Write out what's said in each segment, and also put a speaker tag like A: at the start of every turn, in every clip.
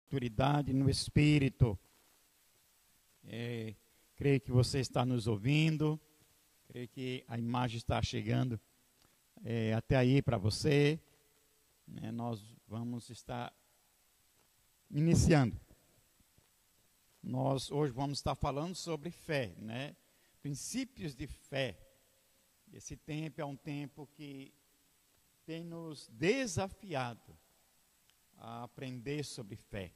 A: maturidade no Espírito. Creio que você está nos ouvindo, creio que a imagem está chegando até aí para você. Nós vamos estar iniciando. Nós hoje vamos estar falando sobre fé, princípios de fé. Esse tempo é um tempo que tem nos desafiado a aprender sobre fé.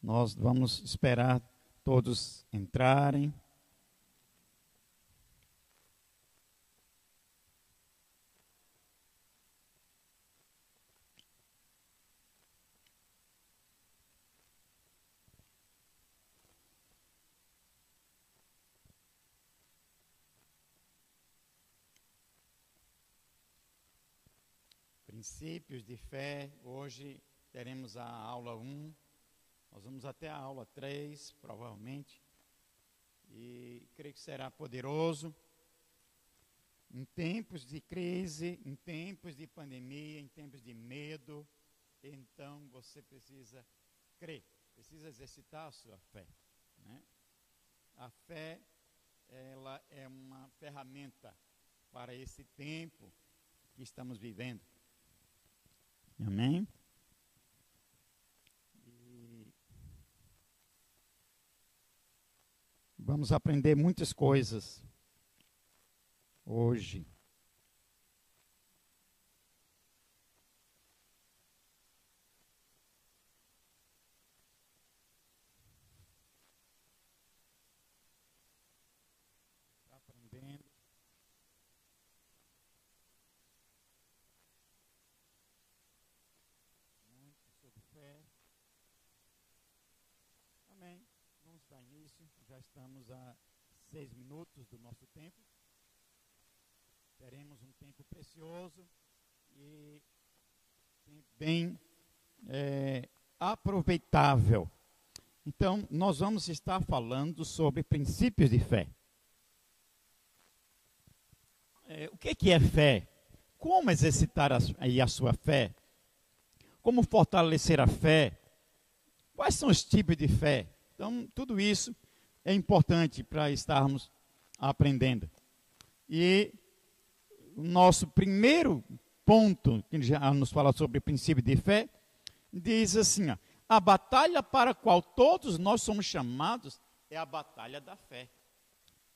A: Nós vamos esperar todos entrarem. Princípios de fé. Hoje teremos a aula 1. Nós vamos até a aula 3, provavelmente. E creio que será poderoso. Em tempos de crise, em tempos de pandemia, em tempos de medo, então você precisa crer, precisa exercitar a sua fé. A fé, ela é uma ferramenta para esse tempo que estamos vivendo. Amém? Vamos aprender muitas coisas hoje. Está aprendendo. Muito sobre fé. Amém. Vamos dar início. Já estamos a 6 minutos do nosso tempo. Teremos um tempo precioso e bem aproveitável. Então, nós vamos estar falando sobre princípios de fé. O que é fé? Como exercitar a sua fé? Como fortalecer a fé? Quais são os tipos de fé? Então, tudo isso é importante para estarmos aprendendo. E o nosso primeiro ponto, que já nos fala sobre o princípio de fé, diz assim, a batalha para a qual todos nós somos chamados é a batalha da fé.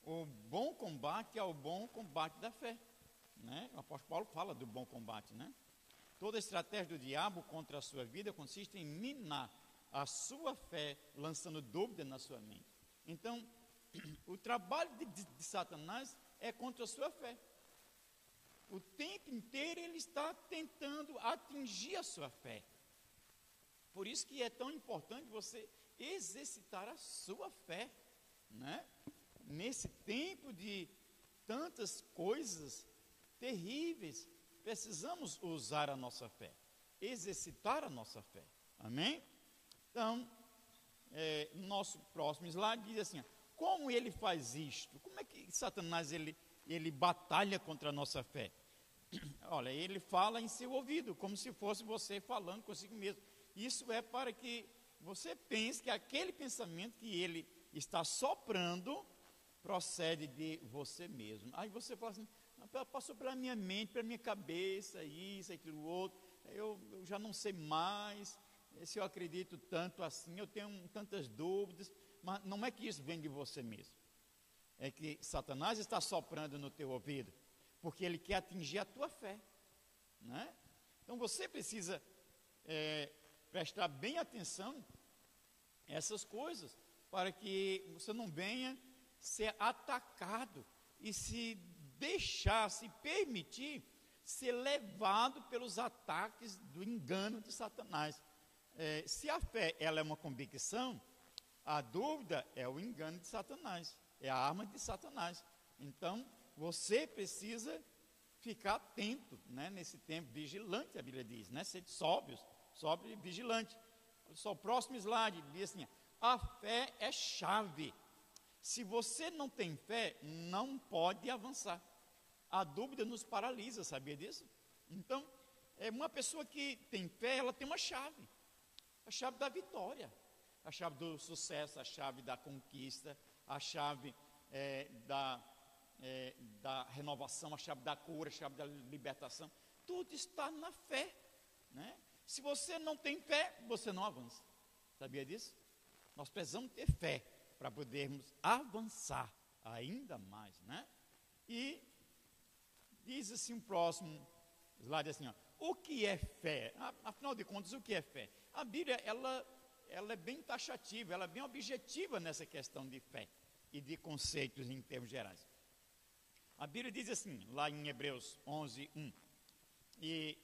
A: O bom combate é o bom combate da fé. O apóstolo Paulo fala do bom combate. Toda estratégia do diabo contra a sua vida consiste em minar a sua fé, lançando dúvida na sua mente. Então, o trabalho de Satanás é contra a sua fé. O tempo inteiro ele está tentando atingir a sua fé. Por isso que é tão importante você exercitar a sua fé. Nesse tempo de tantas coisas terríveis, precisamos usar a nossa fé, exercitar a nossa fé. Amém? Então, nosso próximo slide diz assim, como ele faz isto? Como é que Satanás ele batalha contra a nossa fé? Olha, ele fala em seu ouvido, como se fosse você falando consigo mesmo. Isso é para que você pense que aquele pensamento que ele está soprando procede de você mesmo. Aí você fala assim, passou pela minha mente, pela minha cabeça, isso, aquilo, outro, eu já não sei mais se eu acredito tanto assim, eu tenho tantas dúvidas, mas não é que isso vem de você mesmo. É que Satanás está soprando no teu ouvido, porque ele quer atingir a tua fé. Então você precisa prestar bem atenção a essas coisas, para que você não venha ser atacado e se deixar, se permitir ser levado pelos ataques do engano de Satanás. Se a fé ela é uma convicção, a dúvida é o engano de Satanás, é a arma de Satanás. Então, você precisa ficar atento, nesse tempo, vigilante, a Bíblia diz, sede sóbrios, sóbrio e vigilante. Olha só, o próximo slide diz assim, a fé é chave. Se você não tem fé, não pode avançar. A dúvida nos paralisa, sabia disso? Então, Uma pessoa que tem fé, ela tem uma chave. A chave da vitória, a chave do sucesso, a chave da conquista, a chave da renovação, a chave da cura, a chave da libertação. Tudo está na fé, né? Se você não tem fé, você não avança. Sabia disso? Nós precisamos ter fé para podermos avançar ainda mais, né? E diz assim o próximo slide assim, ó, o que é fé? Afinal de contas, o que é fé? A Bíblia, ela é bem taxativa, ela é bem objetiva nessa questão de fé e de conceitos em termos gerais. A Bíblia diz assim, lá em Hebreus 11, 1, e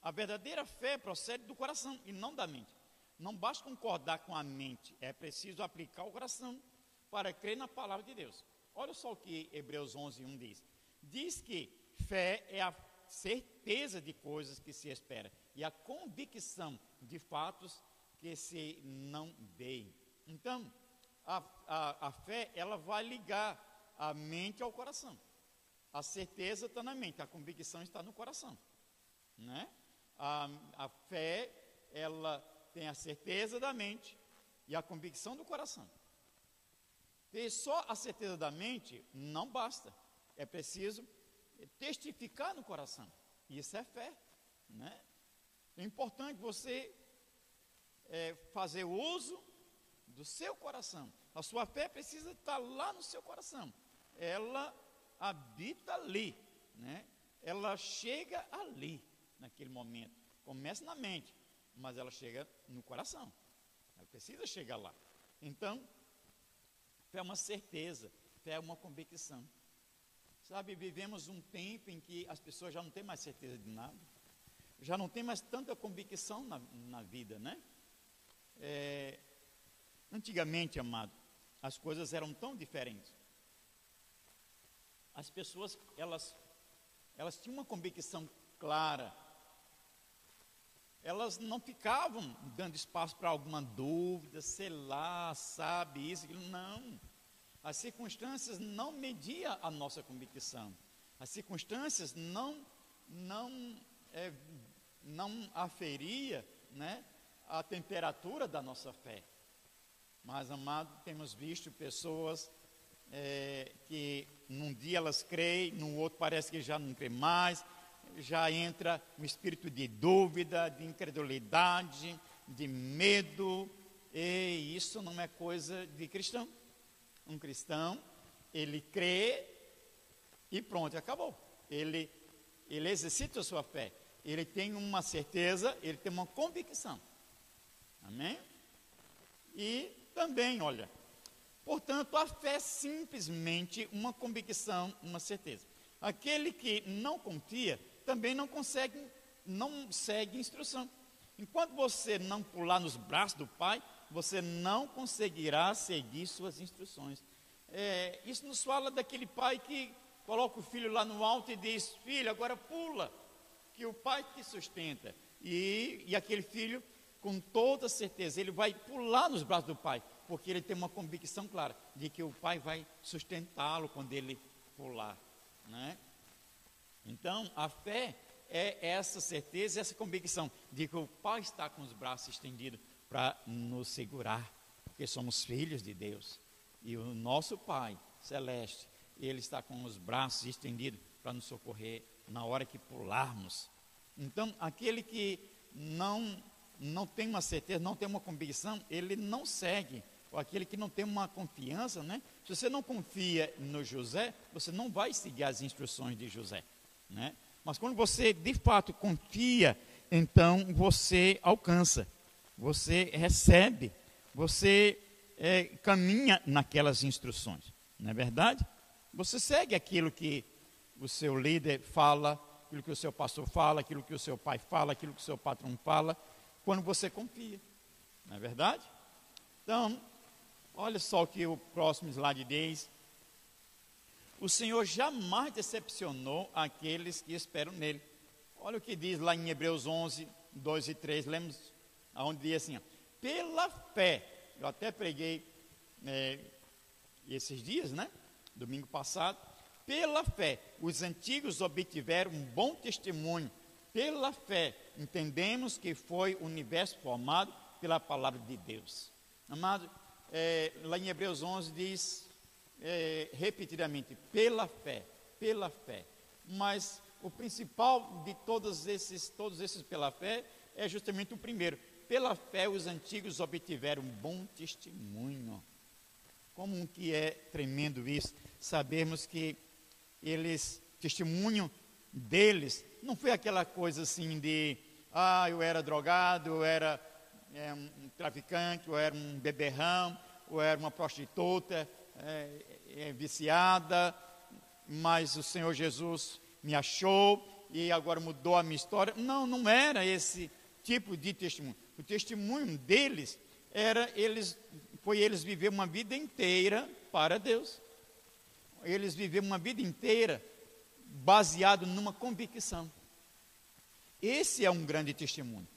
A: a verdadeira fé procede do coração e não da mente. Não basta concordar com a mente, é preciso aplicar o coração para crer na palavra de Deus. Olha só o que Hebreus 11, 1 diz. Diz que fé é a certeza de coisas que se espera e a convicção de fatos que se não veem. Então, a fé, ela vai ligar a mente ao coração. A certeza está na mente, a convicção está no coração, né? A fé, ela tem a certeza da mente e a convicção do coração. Ter só a certeza da mente não basta. É preciso testificar no coração. Isso é fé, né? É importante você fazer uso do seu coração. A sua fé precisa estar lá no seu coração. Ela habita ali, né? Ela chega ali, naquele momento. Começa na mente, mas ela chega no coração. Ela precisa chegar lá. Então, fé é uma certeza, fé é uma convicção. Sabe, vivemos um tempo em que as pessoas já não têm mais certeza de nada, já não tem mais tanta convicção na vida, né? Antigamente, amado, as coisas eram tão diferentes. As pessoas, elas tinham uma convicção clara. Elas não ficavam dando espaço para alguma dúvida, sei lá, sabe, isso, aquilo, não. As circunstâncias não mediam a nossa convicção. As circunstâncias não aferia, né, a temperatura da nossa fé. Mas, amado, temos visto pessoas que num dia elas creem, no outro parece que já não crê mais, já entra um espírito de dúvida, de incredulidade, de medo, e isso não é coisa de cristão. Um cristão, ele crê e pronto, acabou. Ele exercita a sua fé, ele tem uma certeza, ele tem uma convicção. Amém? E também, olha, portanto, a fé é simplesmente uma convicção, uma certeza. Aquele que não confia, também não segue instrução. Enquanto você não pular nos braços do Pai, você não conseguirá seguir suas instruções. Isso nos fala daquele pai que coloca o filho lá no alto e diz, filho, agora pula, que o pai te sustenta. E aquele filho, com toda certeza, ele vai pular nos braços do pai, porque ele tem uma convicção clara de que o pai vai sustentá-lo quando ele pular, né? Então, a fé é essa certeza, essa convicção de que o pai está com os braços estendidos para nos segurar, porque somos filhos de Deus. E o nosso Pai Celeste, Ele está com os braços estendidos para nos socorrer na hora que pularmos. Então, aquele que não tem uma certeza, não tem uma convicção, ele não segue. Ou aquele que não tem uma confiança, né? Se você não confia no José, você não vai seguir as instruções de José, né? Mas quando você de fato confia, então você alcança, você recebe, você caminha naquelas instruções, não é verdade? Você segue aquilo que o seu líder fala, aquilo que o seu pastor fala, aquilo que o seu pai fala, aquilo que o seu patrão fala, quando você confia, não é verdade? Então, olha só o que o próximo slide diz. O Senhor jamais decepcionou aqueles que esperam nele. Olha o que diz lá em Hebreus 11, 2 e 3, lemos aonde diz assim, ó, pela fé, eu até preguei esses dias, né, domingo passado, pela fé, os antigos obtiveram um bom testemunho, pela fé, entendemos que foi o universo formado pela palavra de Deus. Amado, lá em Hebreus 11 diz repetidamente, pela fé, pela fé. Mas o principal de todos esses pela fé é justamente o primeiro. Pela fé os antigos obtiveram um bom testemunho. Como que é tremendo isso, sabermos que testemunho deles, não foi aquela coisa assim de, eu era drogado, eu era um traficante, eu era um beberrão, eu era uma prostituta, viciada, mas o Senhor Jesus me achou e agora mudou a minha história. Não era esse tipo de testemunho. O testemunho deles foi eles viver uma vida inteira para Deus. Eles viveram uma vida inteira baseado numa convicção. Esse é um grande testemunho,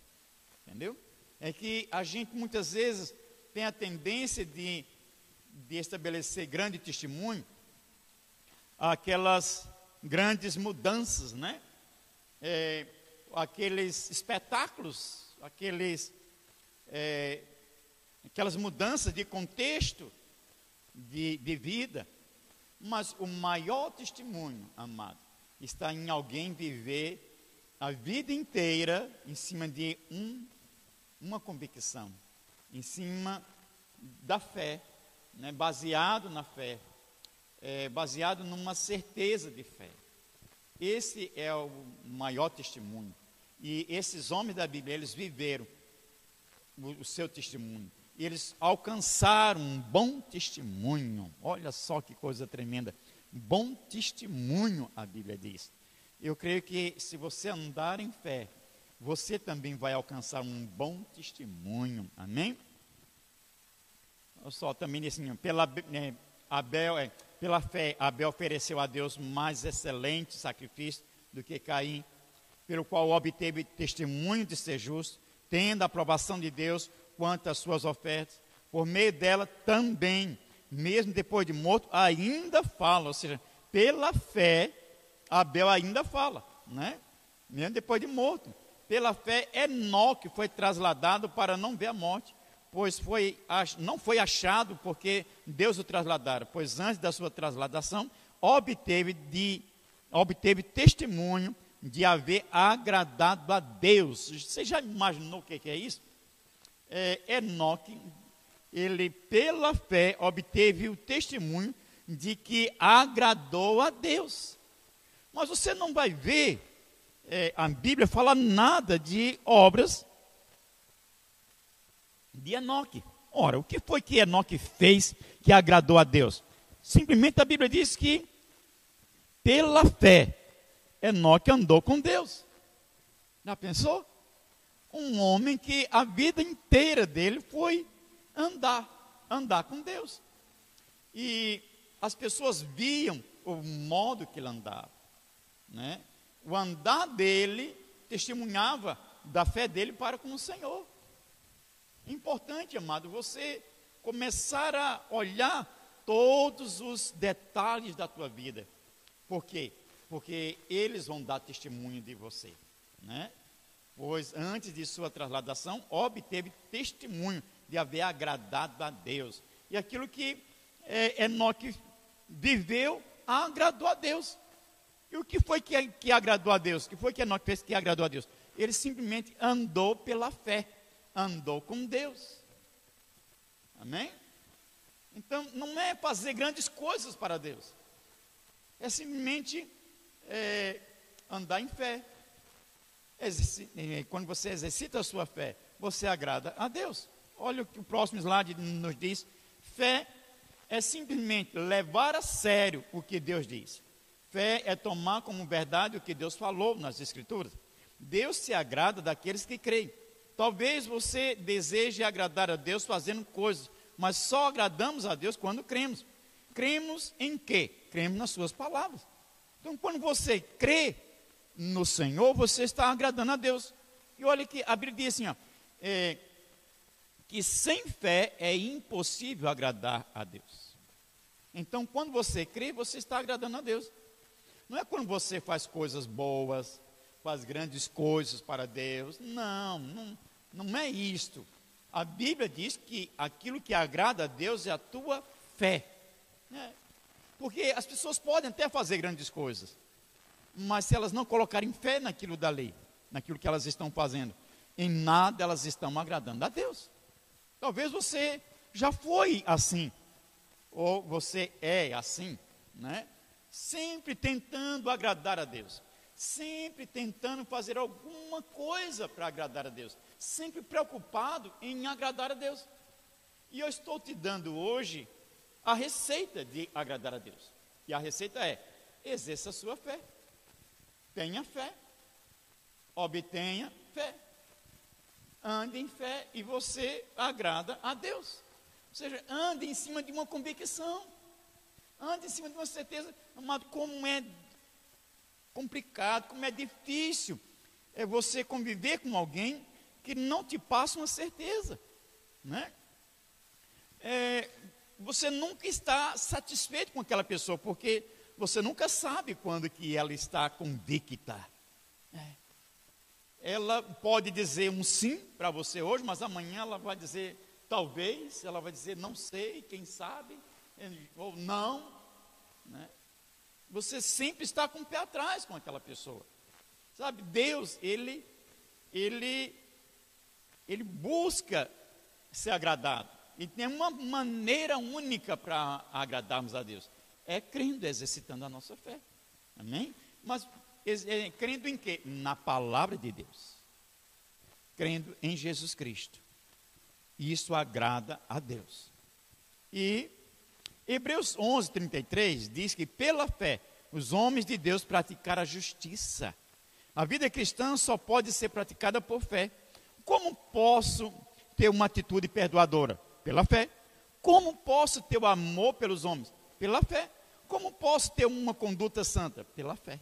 A: entendeu? É que a gente muitas vezes tem a tendência de estabelecer grande testemunho, aquelas grandes mudanças, né? Aqueles espetáculos, aquelas mudanças de contexto de vida. Mas o maior testemunho, amado, está em alguém viver a vida inteira em cima de uma convicção, em cima da fé, né? Baseado na fé, baseado numa certeza de fé. Esse é o maior testemunho. E esses homens da Bíblia, eles viveram o seu testemunho. Eles alcançaram um bom testemunho. Olha só que coisa tremenda. Bom testemunho, a Bíblia diz. Eu creio que se você andar em fé, você também vai alcançar um bom testemunho. Amém? Olha só, também assim, pela fé, Abel ofereceu a Deus mais excelente sacrifício do que Caim, pelo qual obteve testemunho de ser justo, tendo a aprovação de Deus quanto às suas ofertas. Por meio dela também, mesmo depois de morto, ainda fala. Ou seja, pela fé, Abel ainda fala, né? Mesmo depois de morto. Pela fé, Enoque foi trasladado para não ver a morte, pois não foi achado porque Deus o trasladara, pois antes da sua trasladação, obteve testemunho de haver agradado a Deus. Você já imaginou o que é isso? Enoque, ele pela fé obteve o testemunho de que agradou a Deus. Mas você não vai ver a Bíblia fala nada de obras de Enoque. Ora, o que foi que Enoque fez que agradou a Deus? Simplesmente a Bíblia diz que pela fé Enoque andou com Deus. Já pensou? Um homem que a vida inteira dele foi andar com Deus. E as pessoas viam o modo que ele andava, né? O andar dele testemunhava da fé dele para com o Senhor. Importante, amado, você começar a olhar todos os detalhes da tua vida. Por quê? Porque eles vão dar testemunho de você, né? Pois antes de sua trasladação, obteve testemunho de haver agradado a Deus. E aquilo que Enoque viveu, agradou a Deus. E o que foi que agradou a Deus? O que foi que Enoque fez que agradou a Deus? Ele simplesmente andou pela fé, andou com Deus. Amém? Então, não é fazer grandes coisas para Deus. É simplesmente andar em fé. Quando você exercita a sua fé, você agrada a Deus. Olha o que o próximo slide nos diz. Fé é simplesmente levar a sério o que Deus diz. Fé é tomar como verdade o que Deus falou nas Escrituras. Deus se agrada daqueles que creem. Talvez você deseje agradar a Deus fazendo coisas, mas só agradamos a Deus quando cremos. Cremos em quê? Cremos nas suas palavras. Então, quando você crê no Senhor, você está agradando a Deus. E olha que a Bíblia diz assim, que sem fé é impossível agradar a Deus. Então, quando você crê, você está agradando a Deus. Não é quando você faz coisas boas, faz grandes coisas para Deus. Não é isto. A Bíblia diz que aquilo que agrada a Deus é a tua fé. Porque as pessoas podem até fazer grandes coisas, mas se elas não colocarem fé naquilo da lei, naquilo que elas estão fazendo, em nada elas estão agradando a Deus. Talvez você já foi assim, ou você é assim, né? Sempre tentando agradar a Deus, sempre tentando fazer alguma coisa para agradar a Deus, sempre preocupado em agradar a Deus. E eu estou te dando hoje a receita de agradar a Deus. E a receita é: exerça a sua fé, tenha fé, obtenha fé, ande em fé e você agrada a Deus. Ou seja, ande em cima de uma convicção, ande em cima de uma certeza. Amado, como é complicado, como é difícil é você conviver com alguém que não te passa uma certeza, né? Você nunca está satisfeito com aquela pessoa, porque você nunca sabe quando que ela está convicta. Ela pode dizer um sim para você hoje, mas amanhã ela vai dizer talvez, ela vai dizer não sei, quem sabe, ou não, né? Você sempre está com o pé atrás com aquela pessoa, sabe? Deus, ele busca ser agradado, e tem uma maneira única para agradarmos a Deus, é crendo, exercitando a nossa fé, amém? Mas crendo em quê? Na palavra de Deus, crendo em Jesus Cristo. Isso agrada a Deus. E Hebreus 11:33 diz que pela fé os homens de Deus praticaram a justiça. A vida cristã só pode ser praticada por fé. Como posso ter uma atitude perdoadora? Pela fé. Como posso ter o amor pelos homens? Pela fé. Como posso ter uma conduta santa? Pela fé.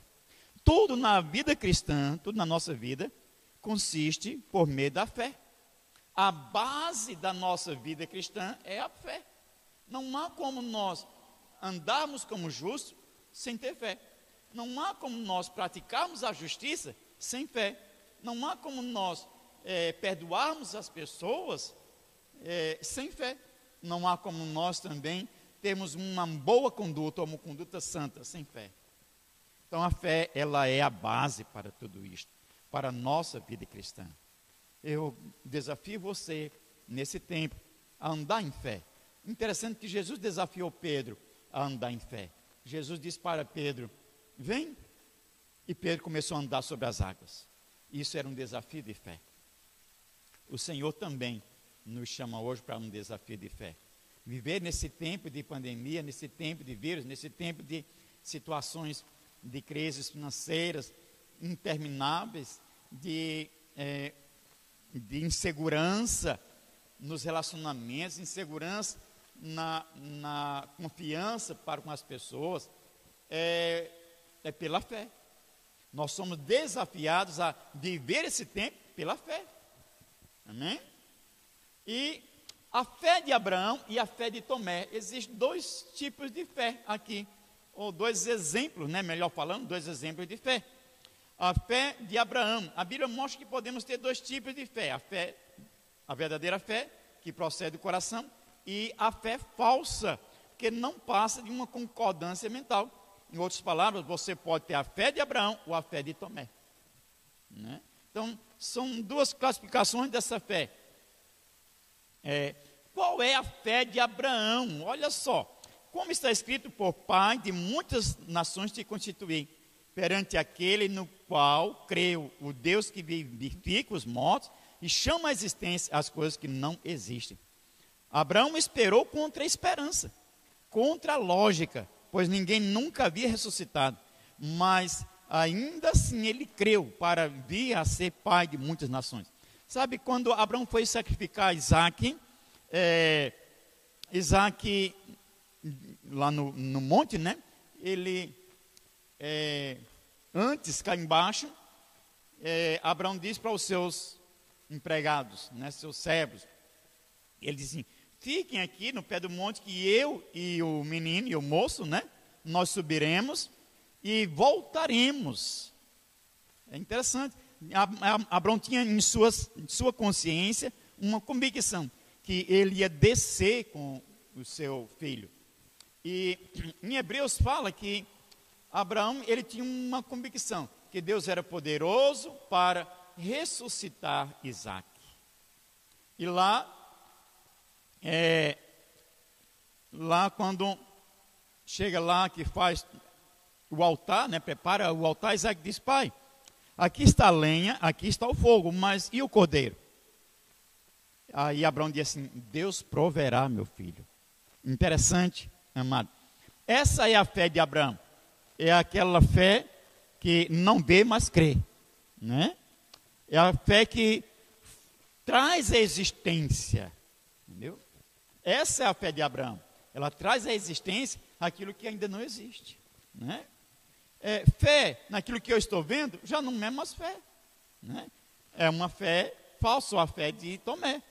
A: Tudo na vida cristã, tudo na nossa vida, consiste por meio da fé. A base da nossa vida cristã é a fé. Não há como nós andarmos como justos sem ter fé. Não há como nós praticarmos a justiça sem fé. Não há como nós perdoarmos as pessoas sem fé. Não há como nós também termos uma boa conduta, ou uma conduta santa, sem fé. Então a fé, ela é a base para tudo isto, para a nossa vida cristã. Eu desafio você, nesse tempo, a andar em fé. Interessante que Jesus desafiou Pedro a andar em fé. Jesus disse para Pedro, vem. E Pedro começou a andar sobre as águas. Isso era um desafio de fé. O Senhor também nos chama hoje para um desafio de fé. Viver nesse tempo de pandemia, nesse tempo de vírus, nesse tempo de situações de crises financeiras intermináveis, de insegurança nos relacionamentos, insegurança na confiança para com as pessoas, é pela fé. Nós somos desafiados a viver esse tempo pela fé, amém? E a fé de Abraão e a fé de Tomé, existem dois tipos de fé aqui, ou dois exemplos, né, melhor falando, dois exemplos de fé. A fé de Abraão, a Bíblia mostra que podemos ter dois tipos de fé: a verdadeira fé, que procede do coração, e a fé falsa, que não passa de uma concordância mental. Em outras palavras, você pode ter a fé de Abraão ou a fé de Tomé, né? Então, são duas classificações dessa fé. Qual é a fé de Abraão? Olha só, como está escrito, por pai de muitas nações te constituí, perante aquele no qual creu, o Deus que vivifica os mortos e chama à existência as coisas que não existem. Abraão esperou contra a esperança, contra a lógica, pois ninguém nunca havia ressuscitado, mas ainda assim ele creu para vir a ser pai de muitas nações. Sabe, quando Abraão foi sacrificar Isaac, Isaac lá no monte, né? Ele, antes, cá embaixo, Abraão disse para os seus empregados, né, seus servos, ele disse assim, fiquem aqui no pé do monte que eu e o menino e o moço, né, nós subiremos e voltaremos É interessante. Abraão tinha em sua consciência uma convicção que ele ia descer com o seu filho. E em Hebreus fala que Abraão, ele tinha uma convicção que Deus era poderoso para ressuscitar Isaac. E lá quando chega lá que faz o altar, né, prepara o altar, Isaac diz: pai, aqui está a lenha, aqui está o fogo, mas e o cordeiro? Aí Abraão diz assim: Deus proverá, meu filho. Interessante, amado. Essa é a fé de Abraão. É aquela fé que não vê, mas crê, né? É a fé que traz a existência, entendeu? Essa é a fé de Abraão. Ela traz à existência aquilo que ainda não existe, né? Fé naquilo que eu estou vendo já não é mais fé, né? É uma fé falsa, a fé de Tomé.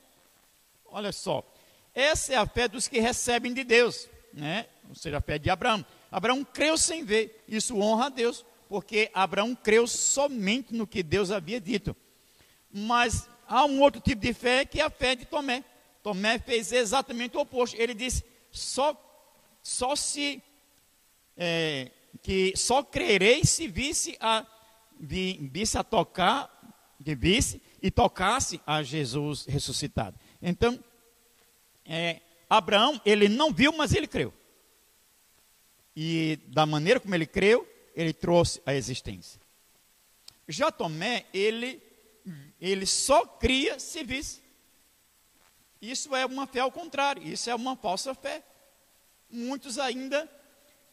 A: Olha só, essa é a fé dos que recebem de Deus, né? Ou seja, a fé de Abraão. Abraão creu sem ver, isso honra a Deus, porque Abraão creu somente no que Deus havia dito. Mas há um outro tipo de fé que é a fé de Tomé. Tomé fez exatamente o oposto. Ele disse: só crerei se visse a tocar, que visse e tocasse a Jesus ressuscitado. Então, Abraão, ele não viu, mas ele creu. E da maneira como ele creu, ele trouxe a existência. Já Tomé, ele só cria se visse. Isso é uma fé ao contrário, isso é uma falsa fé. Muitos ainda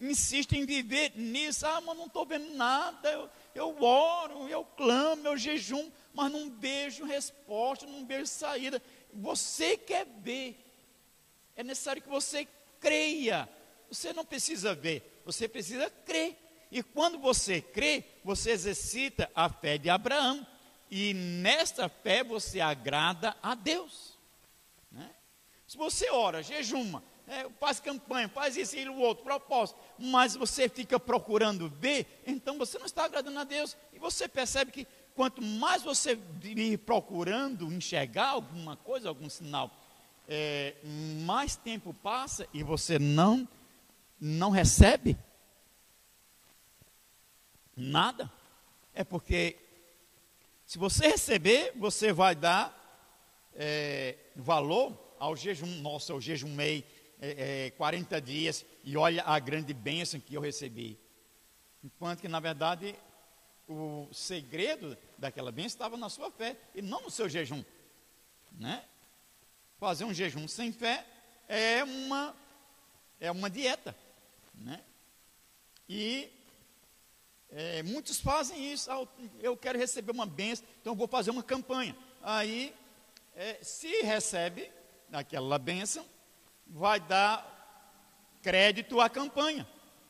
A: insistem em viver nisso. Mas não estou vendo nada, eu oro, eu clamo, eu jejum, mas não vejo resposta, não vejo saída. Você quer ver, é necessário que você creia. Você não precisa ver, você precisa crer. E quando você crê, você exercita a fé de Abraão. E nesta fé você agrada a Deus, né? Se você ora, jejuma, faz campanha, faz isso e o outro, propósito, mas você fica procurando ver, então você não está agradando a Deus. E você percebe que quanto mais você vir procurando enxergar alguma coisa, algum sinal, mais tempo passa e você não recebe nada. É porque se você receber, você vai dar valor ao jejum. Nossa, eu jejumei 40 dias e olha a grande bênção que eu recebi. Enquanto que, na verdade, o segredo daquela bênção estava na sua fé e não no seu jejum, né? Fazer um jejum sem fé é uma dieta, né? E muitos fazem isso. Eu quero receber uma bênção, então eu vou fazer uma campanha. Aí, se recebe aquela bênção, vai dar crédito à campanha.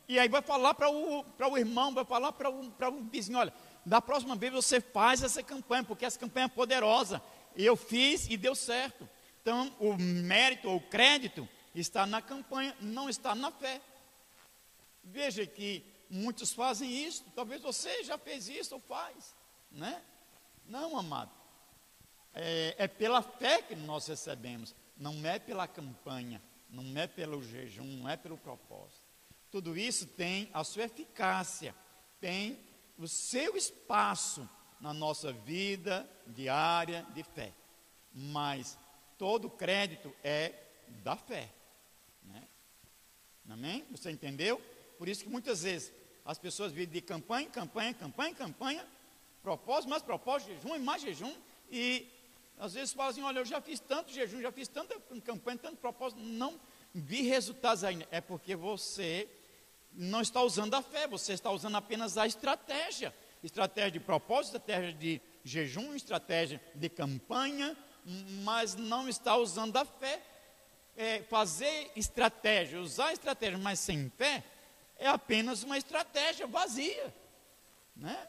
A: E aí vai falar para o irmão, vai falar para o vizinho: olha, da próxima vez você faz essa campanha, porque essa campanha é poderosa. Eu fiz e deu certo. Então, o mérito ou o crédito está na campanha, não está na fé. Veja que muitos fazem isso. Talvez você já fez isso ou faz, né? Não, amado. É pela fé que nós recebemos. Não é pela campanha, não é pelo jejum, não é pelo propósito. Tudo isso tem a sua eficácia, tem o seu espaço na nossa vida diária de fé. Mas todo crédito é da fé, né? Amém? Você entendeu? Por isso que muitas vezes as pessoas vivem de campanha, propósito, mais propósito, jejum e mais jejum, e às vezes falam assim: olha, eu já fiz tanto jejum, já fiz tanta campanha, tanto propósito, não vi resultados ainda. É porque você não está usando a fé, você está usando apenas a estratégia de propósito, estratégia de jejum, estratégia de campanha, mas não está usando a fé. Fazer estratégia, usar estratégia, mas sem fé, é apenas uma estratégia vazia, né?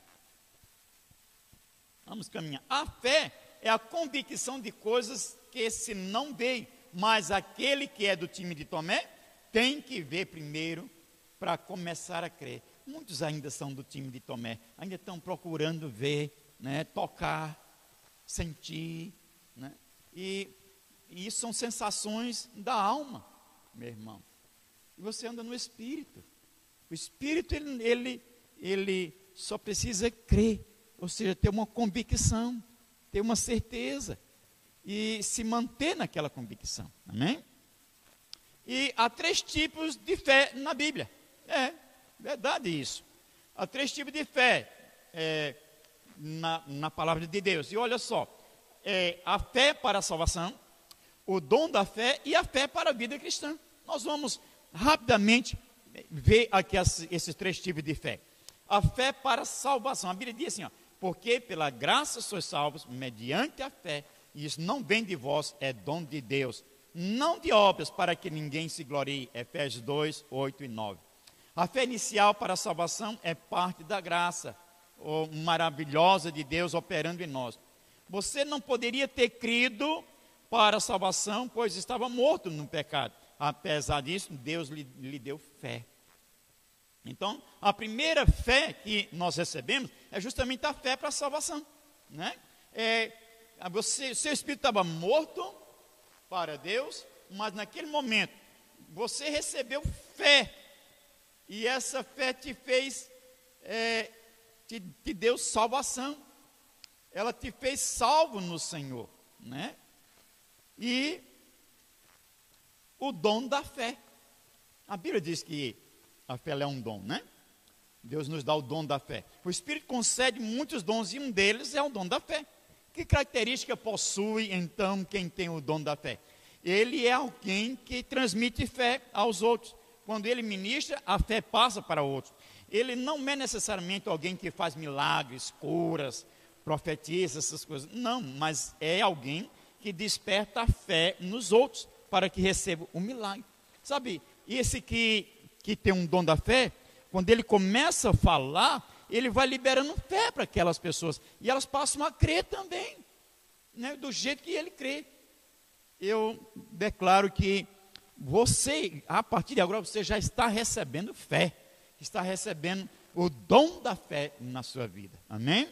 A: Vamos caminhar. A fé é a convicção de coisas que se não veem, mas aquele que é do time de Tomé tem que ver primeiro para começar a crer. Muitos ainda são do time de Tomé, ainda estão procurando ver, né, tocar, sentir, né? E isso são sensações da alma, meu irmão. E você anda no Espírito. O Espírito, ele só precisa crer, ou seja, ter uma convicção, ter uma certeza e se manter naquela convicção. Amém? E há 3 tipos de fé na Bíblia. É verdade isso. Há 3 tipos de fé na palavra de Deus. E olha só, a fé para a salvação, o dom da fé e a fé para a vida cristã. Nós vamos rapidamente ver aqui esses 3 tipos de fé. A fé para a salvação. A Bíblia diz assim, ó, porque pela graça sois salvos, mediante a fé, e isso não vem de vós, é dom de Deus, não de obras, para que ninguém se glorie. Efésios 2, 8 e 9. A fé inicial para a salvação é parte da graça maravilhosa de Deus operando em nós. Você não poderia ter crido para a salvação, pois estava morto no pecado. Apesar disso, Deus lhe deu fé. Então, a primeira fé que nós recebemos é justamente a fé para a salvação, né? Seu espírito estava morto para Deus, mas naquele momento você recebeu fé, e essa fé te fez, te deu salvação, ela te fez salvo no Senhor, né? E o dom da fé, a Bíblia diz que a fé é um dom, né? Deus nos dá o dom da fé. O Espírito concede muitos dons e um deles é o dom da fé. Que característica possui, então, quem tem o dom da fé? Ele é alguém que transmite fé aos outros. Quando ele ministra, a fé passa para outros. Ele não é necessariamente alguém que faz milagres, curas, profetiza, essas coisas. Não, mas é alguém que desperta a fé nos outros para que receba o milagre. Sabe, esse que tem um dom da fé, quando ele começa a falar, ele vai liberando fé para aquelas pessoas, e elas passam a crer também, né, do jeito que ele crê. Eu declaro que você, a partir de agora, você já está recebendo fé, está recebendo o dom da fé na sua vida, amém?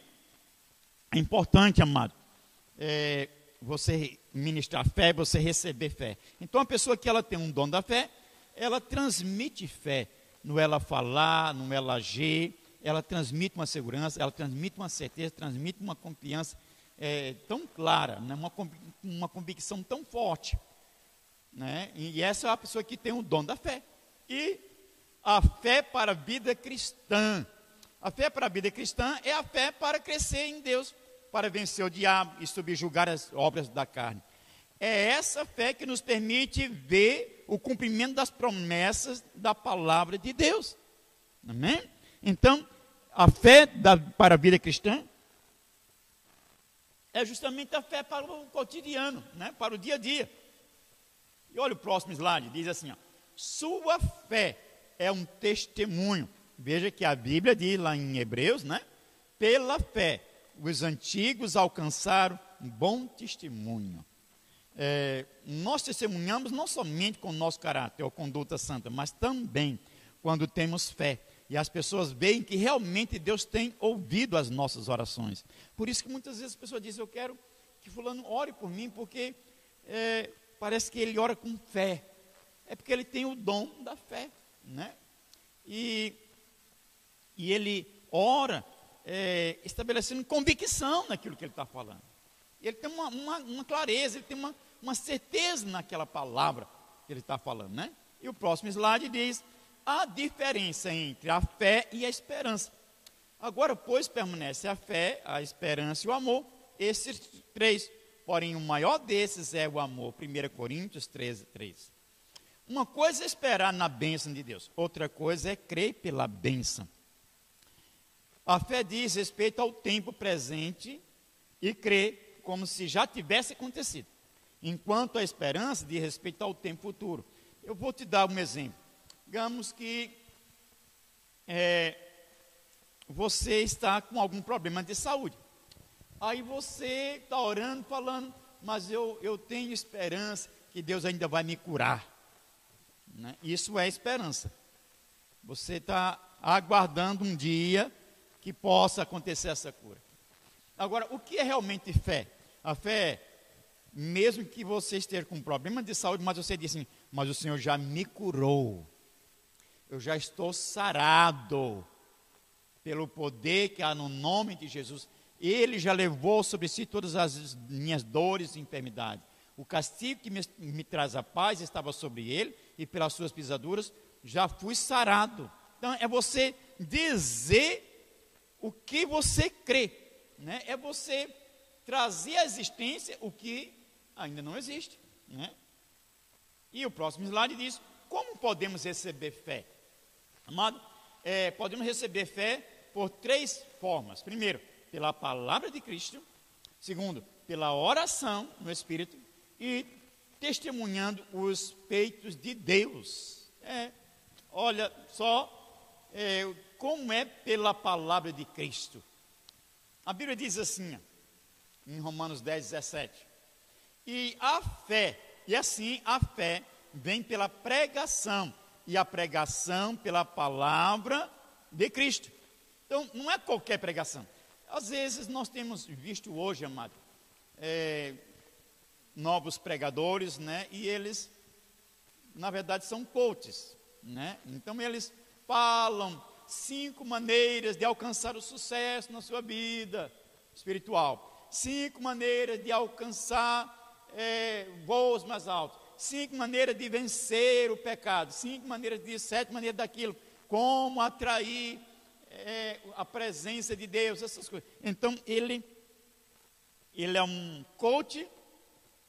A: É importante, amado, você ministrar fé, você receber fé. Então, a pessoa que ela tem um dom da fé, ela transmite fé, no ela falar, no ela agir, ela transmite uma segurança, ela transmite uma certeza, transmite uma confiança tão clara, né? uma convicção tão forte, né? E essa é a pessoa que tem o dom da fé. E a fé para a vida cristã. A fé para a vida cristã é a fé para crescer em Deus, para vencer o diabo e subjugar as obras da carne. É essa fé que nos permite ver o cumprimento das promessas da palavra de Deus. Amém? Então, a fé para a vida cristã é justamente a fé para o cotidiano, né? Para o dia a dia. E olha o próximo slide, diz assim, ó, sua fé é um testemunho. Veja que a Bíblia diz lá em Hebreus, né? Pela fé, os antigos alcançaram um bom testemunho. Nós testemunhamos não somente com o nosso caráter ou conduta santa, mas também quando temos fé. E as pessoas veem que realmente Deus tem ouvido as nossas orações. Por isso que muitas vezes as pessoas dizem, eu quero que fulano ore por mim, porque parece que ele ora com fé. É porque ele tem o dom da fé, né? E ele ora estabelecendo convicção naquilo que ele está falando. Ele tem uma clareza, ele tem uma certeza naquela palavra que ele está falando, né? E o próximo slide diz a diferença entre a fé e a esperança. Agora, pois, permanece a fé, a esperança e o amor, esses 3. Porém, o maior desses é o amor. 1 Coríntios 13, 3. Uma coisa é esperar na bênção de Deus, outra coisa é crer pela bênção. A fé diz respeito ao tempo presente e crê como se já tivesse acontecido, enquanto a esperança diz respeito ao tempo futuro. Eu vou te dar um exemplo. Digamos que você está com algum problema de saúde. Aí você está orando, falando, mas eu tenho esperança que Deus ainda vai me curar, né? Isso é esperança. Você está aguardando um dia que possa acontecer essa cura. Agora, o que é realmente fé? A fé é, mesmo que você esteja com um problema de saúde, mas você diz assim, mas o Senhor já me curou, eu já estou sarado, pelo poder que há no nome de Jesus. Ele já levou sobre si todas as minhas dores e enfermidades. O castigo que me traz a paz estava sobre ele, e pelas suas pisaduras já fui sarado. Então é você dizer o que você crê, né? É você trazer à existência o que ainda não existe, né? E o próximo slide diz, como podemos receber fé? Amado, podemos receber fé por 3 formas. Primeiro, pela palavra de Cristo. Segundo, pela oração no Espírito. E testemunhando os feitos de Deus. Olha só como é pela palavra de Cristo. A Bíblia diz assim, em Romanos 10, 17. E a fé vem pela pregação, e a pregação pela palavra de Cristo. Então, não é qualquer pregação. Às vezes nós temos visto hoje, amado, novos pregadores, né? E eles, na verdade, são coaches, né? Então eles falam 5 maneiras de alcançar o sucesso na sua vida espiritual, 5 maneiras de alcançar voos mais altos, 5 maneiras de vencer o pecado, 5 maneiras disso, 7 maneiras daquilo, como atrair a presença de Deus, essas coisas. Então ele é um coach,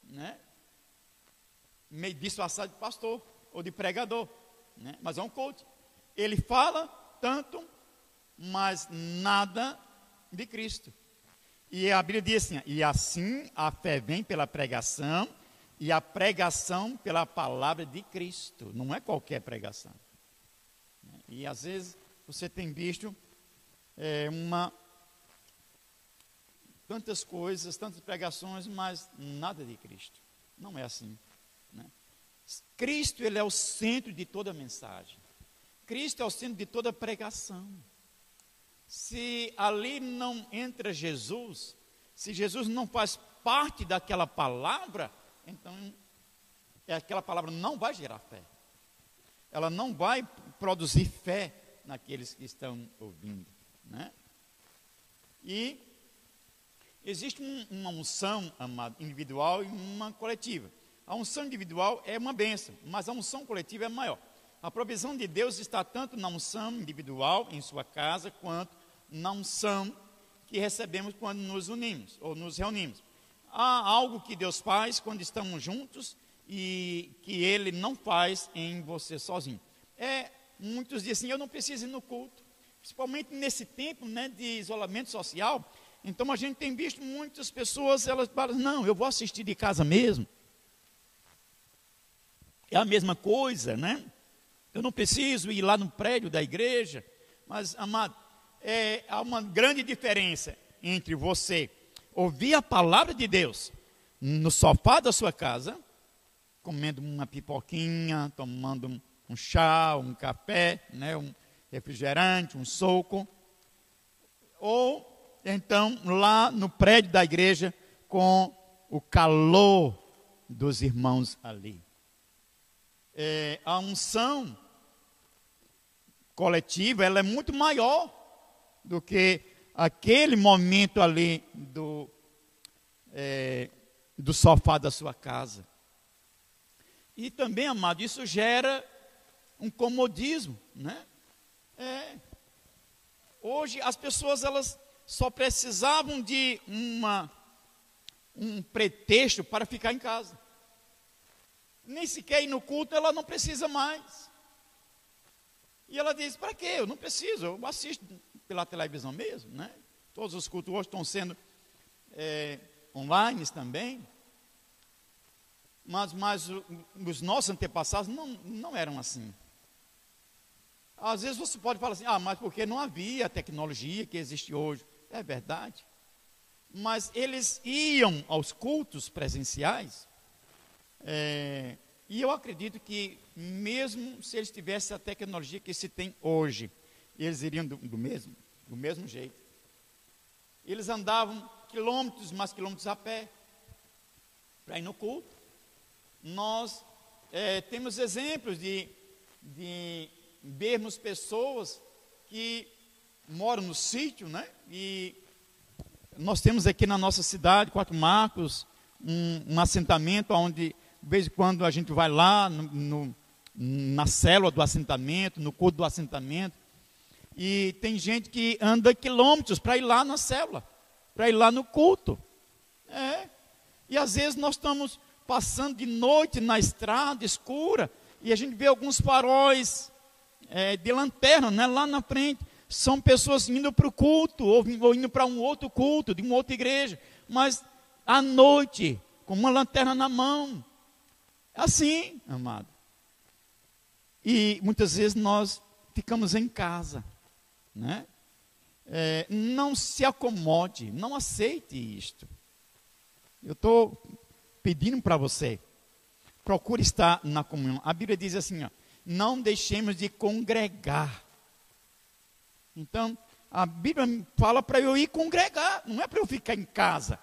A: né? Meio disfarçado de pastor ou de pregador, né? Mas é um coach. Ele fala tanto, mas nada de Cristo. E a Bíblia diz assim, e assim a fé vem pela pregação, e a pregação pela palavra de Cristo. Não é qualquer pregação. E às vezes você tem visto tantas coisas, tantas pregações, mas nada de Cristo. Não é assim, né? Cristo, ele é o centro de toda mensagem. Cristo é o centro de toda pregação. Se ali não entra Jesus, se Jesus não faz parte daquela palavra, então aquela palavra não vai gerar fé. Ela não vai produzir fé naqueles que estão ouvindo, né? E existe uma unção, amado, individual e uma coletiva. A unção individual é uma bênção, mas a unção coletiva é maior. A provisão de Deus está tanto na unção individual em sua casa, quanto na unção que recebemos quando nos unimos ou nos reunimos. Há algo que Deus faz quando estamos juntos e que Ele não faz em você sozinho. Muitos dizem assim, eu não preciso ir no culto, principalmente nesse tempo, né, de isolamento social. Então a gente tem visto muitas pessoas, elas falam, não, eu vou assistir de casa mesmo. É a mesma coisa, né? Eu não preciso ir lá no prédio da igreja. Mas, amado, há uma grande diferença entre você ouvir a palavra de Deus no sofá da sua casa, comendo uma pipoquinha, tomando um chá, um café, né, um refrigerante, um suco, ou então lá no prédio da igreja com o calor dos irmãos ali. A unção coletiva, ela é muito maior do que aquele momento ali do sofá da sua casa. E também, amado, isso gera um comodismo, né? Hoje as pessoas, elas só precisavam de um pretexto para ficar em casa. Nem sequer ir no culto, ela não precisa mais. E ela diz, para quê? Eu não preciso, eu assisto pela televisão mesmo, né? Todos os cultos hoje estão sendo online também. Mas os nossos antepassados não eram assim. Às vezes você pode falar assim, mas porque não havia a tecnologia que existe hoje. É verdade. Mas eles iam aos cultos presenciais, e eu acredito que mesmo se eles tivessem a tecnologia que se tem hoje, e eles iriam do mesmo jeito. Eles andavam quilômetros, mais quilômetros a pé, para ir no culto. Nós temos exemplos de vermos pessoas que moram no sítio, né? E nós temos aqui na nossa cidade, Quatro Marcos, um assentamento onde, de vez em quando, a gente vai lá na célula do assentamento, no culto do assentamento, e tem gente que anda quilômetros para ir lá na célula, para ir lá no culto. E às vezes nós estamos passando de noite na estrada escura, e a gente vê alguns faróis de lanterna, né, lá na frente. São pessoas indo para o culto, ou indo para um outro culto, de uma outra igreja, mas à noite, com uma lanterna na mão. Assim, amado. E muitas vezes nós ficamos em casa, né? Não se acomode, não aceite isto. Eu estou pedindo para você, procure estar na comunhão. A Bíblia diz assim, ó, não deixemos de congregar. Então, a Bíblia fala para eu ir congregar, não é para eu ficar em casa.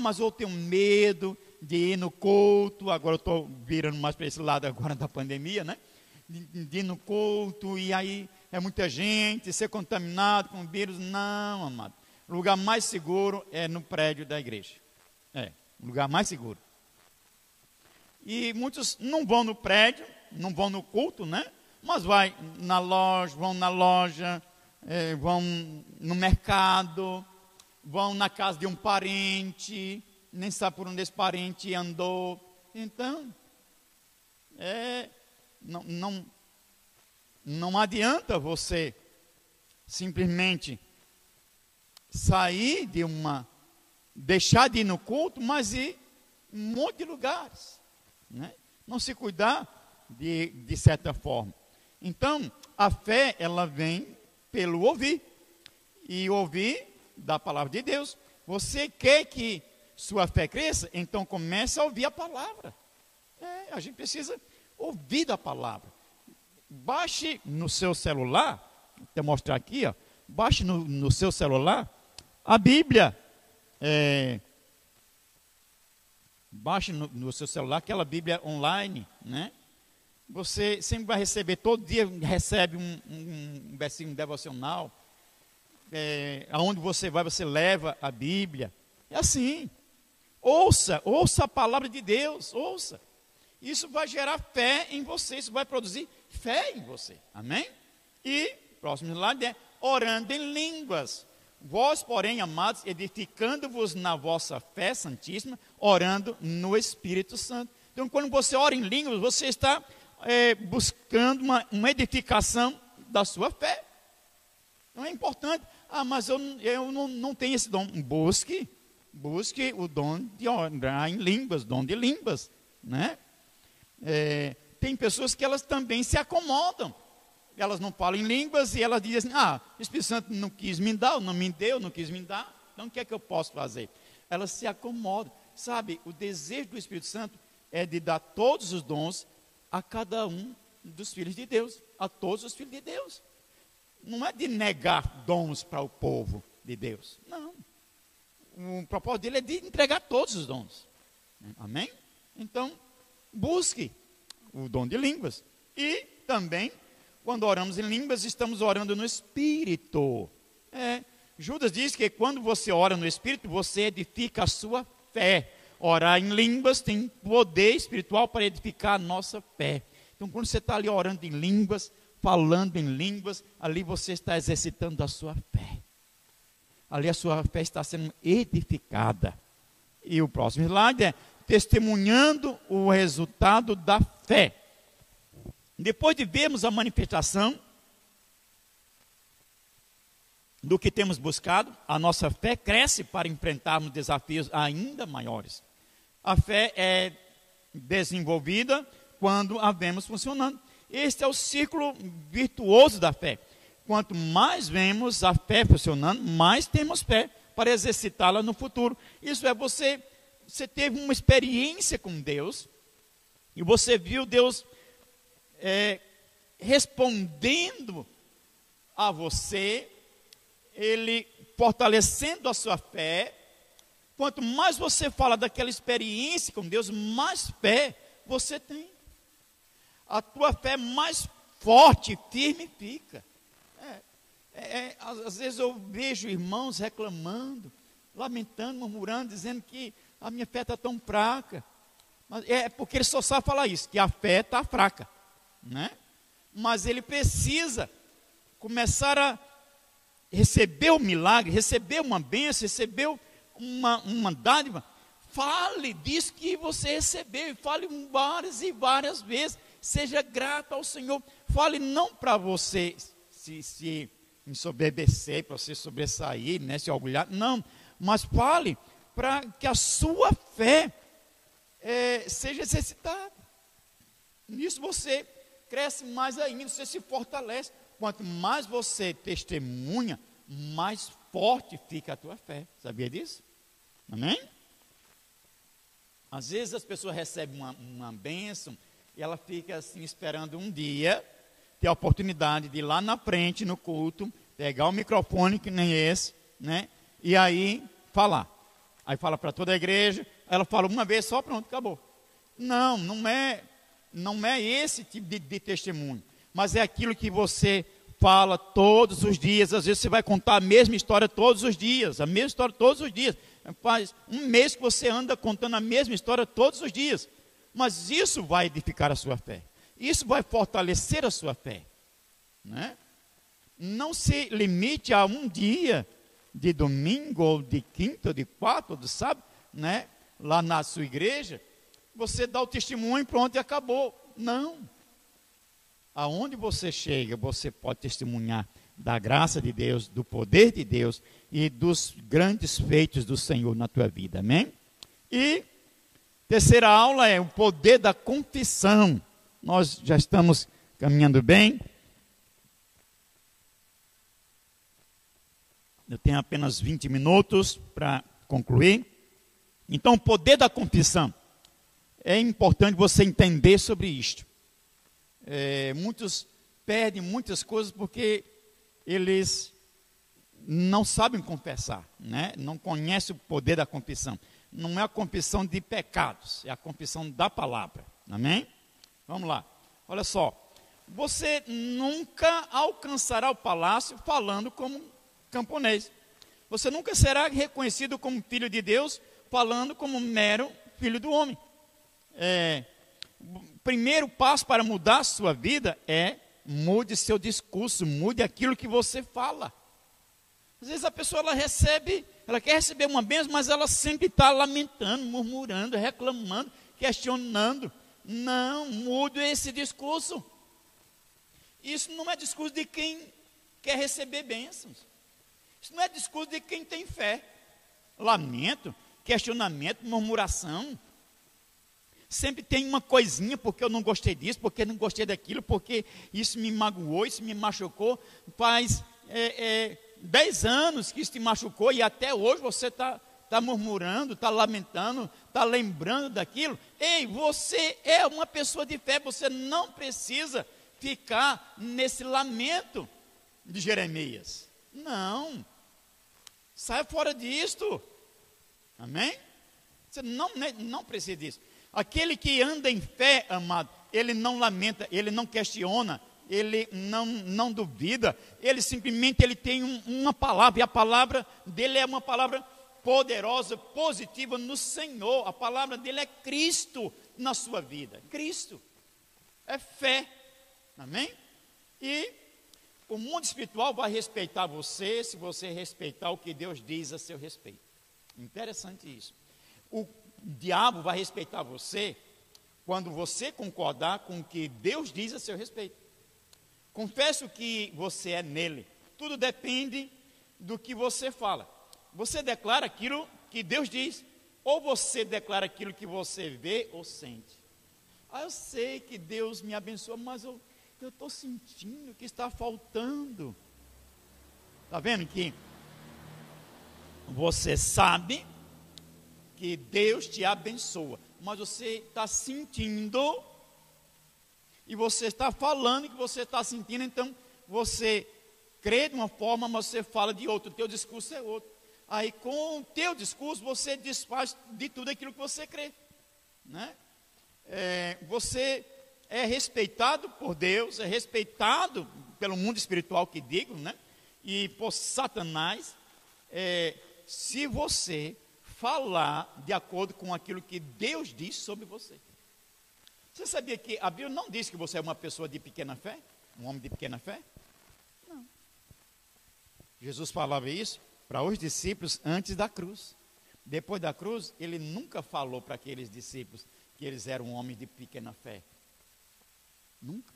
A: Mas eu tenho medo de ir no culto, agora eu estou virando mais para esse lado agora da pandemia, né? De ir no culto, e aí é muita gente, ser contaminado com vírus. Não, amado. O lugar mais seguro é no prédio da igreja. O lugar mais seguro. E muitos não vão no prédio, não vão no culto, né? Mas vão na loja, vão no mercado, vão na casa de um parente, nem sabe por onde esse parente andou. Então, não adianta você simplesmente sair deixar de ir no culto, mas ir em um monte de lugares, né? Não se cuidar de certa forma. Então, a fé, ela vem pelo ouvir, e ouvir da palavra de Deus. Você quer que sua fé cresça? Então comece a ouvir a palavra. A gente precisa ouvir da palavra. Baixe no seu celular, vou mostrar aqui, ó, baixe no seu celular a Bíblia. Baixe no seu celular aquela Bíblia online, né? Você sempre vai receber, todo dia recebe um versículo devocional. Aonde você vai, você leva a Bíblia. É assim. Ouça a palavra de Deus, ouça. Isso vai gerar fé em você, isso vai produzir fé em você. Amém? E, próximo slide é, orando em línguas. Vós, porém, amados, edificando-vos na vossa fé santíssima, orando no Espírito Santo. Então, quando você ora em línguas, você está buscando uma edificação da sua fé. Então é importante. Mas eu não tenho esse dom. Busque o dom de orar em línguas, dom de línguas, né? Tem pessoas que elas também se acomodam. Elas não falam em línguas e elas dizem assim, o Espírito Santo não quis me dar, não quis me dar, então o que é que eu posso fazer? Elas se acomodam. Sabe, o desejo do Espírito Santo é de dar todos os dons a cada um dos filhos de Deus, a todos os filhos de Deus. Não é de negar dons para o povo de Deus, não. O propósito dele é de entregar todos os dons. Amém? Então, busque o dom de línguas. E também, quando oramos em línguas, estamos orando no Espírito. Judas diz que quando você ora no Espírito, você edifica a sua fé. Orar em línguas tem poder espiritual para edificar a nossa fé. Então, quando você está ali orando em línguas, falando em línguas, ali você está exercitando a sua fé. Ali a sua fé está sendo edificada. E o próximo slide é testemunhando o resultado da fé. Depois de vermos a manifestação do que temos buscado, a nossa fé cresce para enfrentarmos desafios ainda maiores. A fé é desenvolvida quando a vemos funcionando. Este é o ciclo virtuoso da fé. Quanto mais vemos a fé funcionando, mais temos fé para exercitá-la no futuro. Isso é, você teve uma experiência com Deus, e você viu Deus respondendo a você, ele fortalecendo a sua fé. Quanto mais você fala daquela experiência com Deus, mais fé você tem. A tua fé mais forte, firme fica. Às vezes eu vejo irmãos reclamando, lamentando, murmurando, dizendo que a minha fé está tão fraca. Mas é porque ele só sabe falar isso, que a fé está fraca, né? Mas ele precisa começar a receber o milagre, receber uma bênção, receber uma dádiva. Fale disso que você recebeu, e fale várias e várias vezes. Seja grato ao Senhor. Fale não para você se ensoberbecer, para você sobressair, né, se orgulhar, não. Mas fale para que a sua fé seja exercitada. Nisso você cresce mais ainda, você se fortalece. Quanto mais você testemunha, mais forte fica a tua fé. Sabia disso? Amém? Às vezes as pessoas recebem uma bênção e ela fica assim esperando um dia ter a oportunidade de ir lá na frente, no culto, pegar o microfone, que nem esse, né? E aí falar. Aí fala para toda a igreja, ela fala uma vez só, pronto, acabou. Não é esse tipo de testemunho, mas é aquilo que você fala todos os dias. Às vezes você vai contar a mesma história todos os dias, a mesma história todos os dias. Faz um mês que você anda contando a mesma história todos os dias, mas isso vai edificar a sua fé, isso vai fortalecer a sua fé, né? Não se limite a um dia de domingo, ou de quinta, ou de quarta, ou de sábado, né? Lá na sua igreja, você dá o testemunho e pronto, e acabou. Não. Aonde você chega, você pode testemunhar da graça de Deus, do poder de Deus e dos grandes feitos do Senhor na tua vida, amém? E terceira aula é o poder da confissão. Nós já estamos caminhando bem. Eu tenho apenas 20 minutos para concluir. Então, o poder da confissão. É importante você entender sobre isto. Muitos perdem muitas coisas porque eles não sabem confessar, né? Não conhecem o poder da confissão. Não é a confissão de pecados, é a confissão da palavra, amém? Vamos lá, olha só. Você nunca alcançará o palácio falando como camponês. Você nunca será reconhecido como filho de Deus falando como mero filho do homem. O primeiro passo para mudar a sua vida é mude seu discurso, mude aquilo que você fala. Às vezes a pessoa ela quer receber uma bênção, mas ela sempre está lamentando, murmurando, reclamando, questionando. Não, mude esse discurso. Isso não é discurso de quem quer receber bênçãos. Isso não é discurso de quem tem fé. Lamento, questionamento, murmuração. Sempre tem uma coisinha, porque eu não gostei disso, porque eu não gostei daquilo, porque isso me magoou, isso me machucou. Faz 10 anos que isso te machucou e até hoje você está murmurando, está lamentando, está lembrando daquilo. Ei, você é uma pessoa de fé, você não precisa ficar nesse lamento de Jeremias. Não, saia fora disto, amém? Você não precisa disso. Aquele que anda em fé, amado, ele não lamenta, ele não questiona, ele não duvida, ele simplesmente tem uma palavra, e a palavra dele é uma palavra poderosa, positiva no Senhor. A palavra dele é Cristo na sua vida. Cristo é fé, amém? E o mundo espiritual vai respeitar você se você respeitar o que Deus diz a seu respeito. Interessante isso. O diabo vai respeitar você quando você concordar com o que Deus diz a seu respeito. Confesse o que você é nele. Tudo depende do que você fala. Você declara aquilo que Deus diz, ou você declara aquilo que você vê ou sente. Eu sei que Deus me abençoa, mas eu estou sentindo que está faltando. Está vendo que você sabe que Deus te abençoa, mas você está sentindo, e você está falando que você está sentindo, então você crê de uma forma, mas você fala de outra, o teu discurso é outro. Aí com o teu discurso você desfaz de tudo aquilo que você crê, né? Você é respeitado por Deus, é respeitado pelo mundo espiritual que digo, né? E por Satanás, se você falar de acordo com aquilo que Deus diz sobre você. Você sabia que a Bíblia não diz que você é uma pessoa de pequena fé? Um homem de pequena fé? Não. Jesus falava isso para os discípulos antes da cruz. Depois da cruz, ele nunca falou para aqueles discípulos que eles eram homens de pequena fé. Nunca.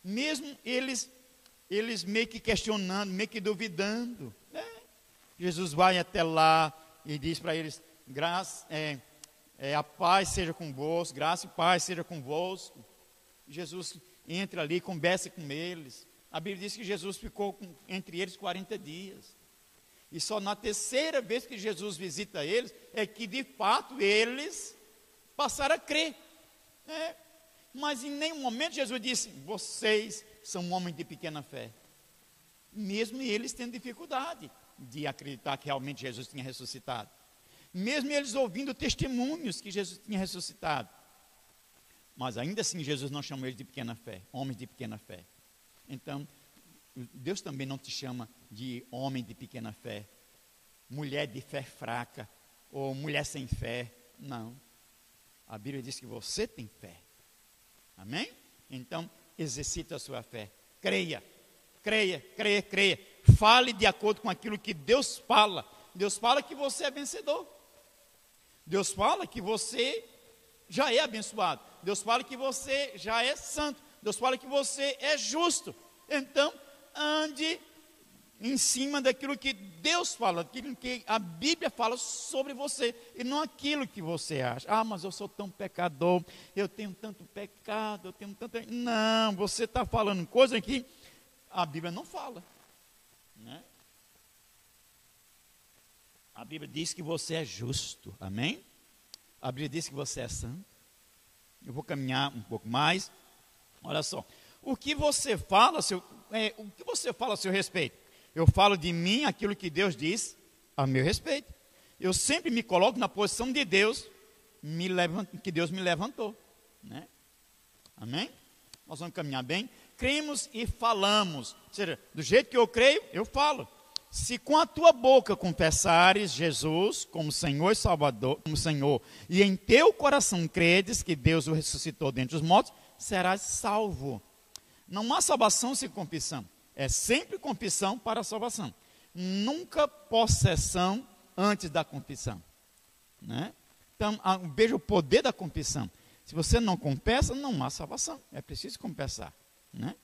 A: Mesmo eles meio que questionando, meio que duvidando, né? Jesus vai até lá e diz para eles, a paz seja convosco, graça e paz seja convosco. Jesus entra ali, conversa com eles. A Bíblia diz que Jesus ficou entre eles 40 dias. E só na terceira vez que Jesus visita eles, é que de fato eles passaram a crer. Mas em nenhum momento Jesus disse, vocês são homens de pequena fé. Mesmo eles tendo dificuldade de acreditar que realmente Jesus tinha ressuscitado. Mesmo eles ouvindo testemunhos que Jesus tinha ressuscitado. Mas ainda assim Jesus não chamou eles de pequena fé, homens de pequena fé. Então, Deus também não te chama de homem de pequena fé, mulher de fé fraca, ou mulher sem fé. Não. A Bíblia diz que você tem fé. Amém? Então, exercite a sua fé. Creia, creia, creia, creia. Fale de acordo com aquilo que Deus fala. Deus fala que você é vencedor. Deus fala que você já é abençoado. Deus fala que você já é santo. Deus fala que você é justo. Então, ande em cima daquilo que Deus fala, aquilo que a Bíblia fala sobre você, e não aquilo que você acha. Mas eu sou tão pecador, eu tenho tanto pecado, eu tenho tanto... Não, você está falando coisa que a Bíblia não fala, né? A Bíblia diz que você é justo, amém? A Bíblia diz que você é santo. Eu vou caminhar um pouco mais. Olha só, o que você fala a seu respeito? Eu falo de mim aquilo que Deus diz a meu respeito. Eu sempre me coloco na posição de Deus, que Deus me levantou, né? Amém? Nós vamos caminhar bem. Cremos e falamos. Ou seja, do jeito que eu creio, eu falo. Se com a tua boca confessares Jesus como Senhor e Salvador, como Senhor, e em teu coração credes que Deus o ressuscitou dentre os mortos, serás salvo. Não há salvação sem confissão. É sempre confissão para a salvação. Nunca possessão antes da confissão, né? Então, veja o poder da confissão. Se você não confessa, não há salvação. É preciso confessar, né?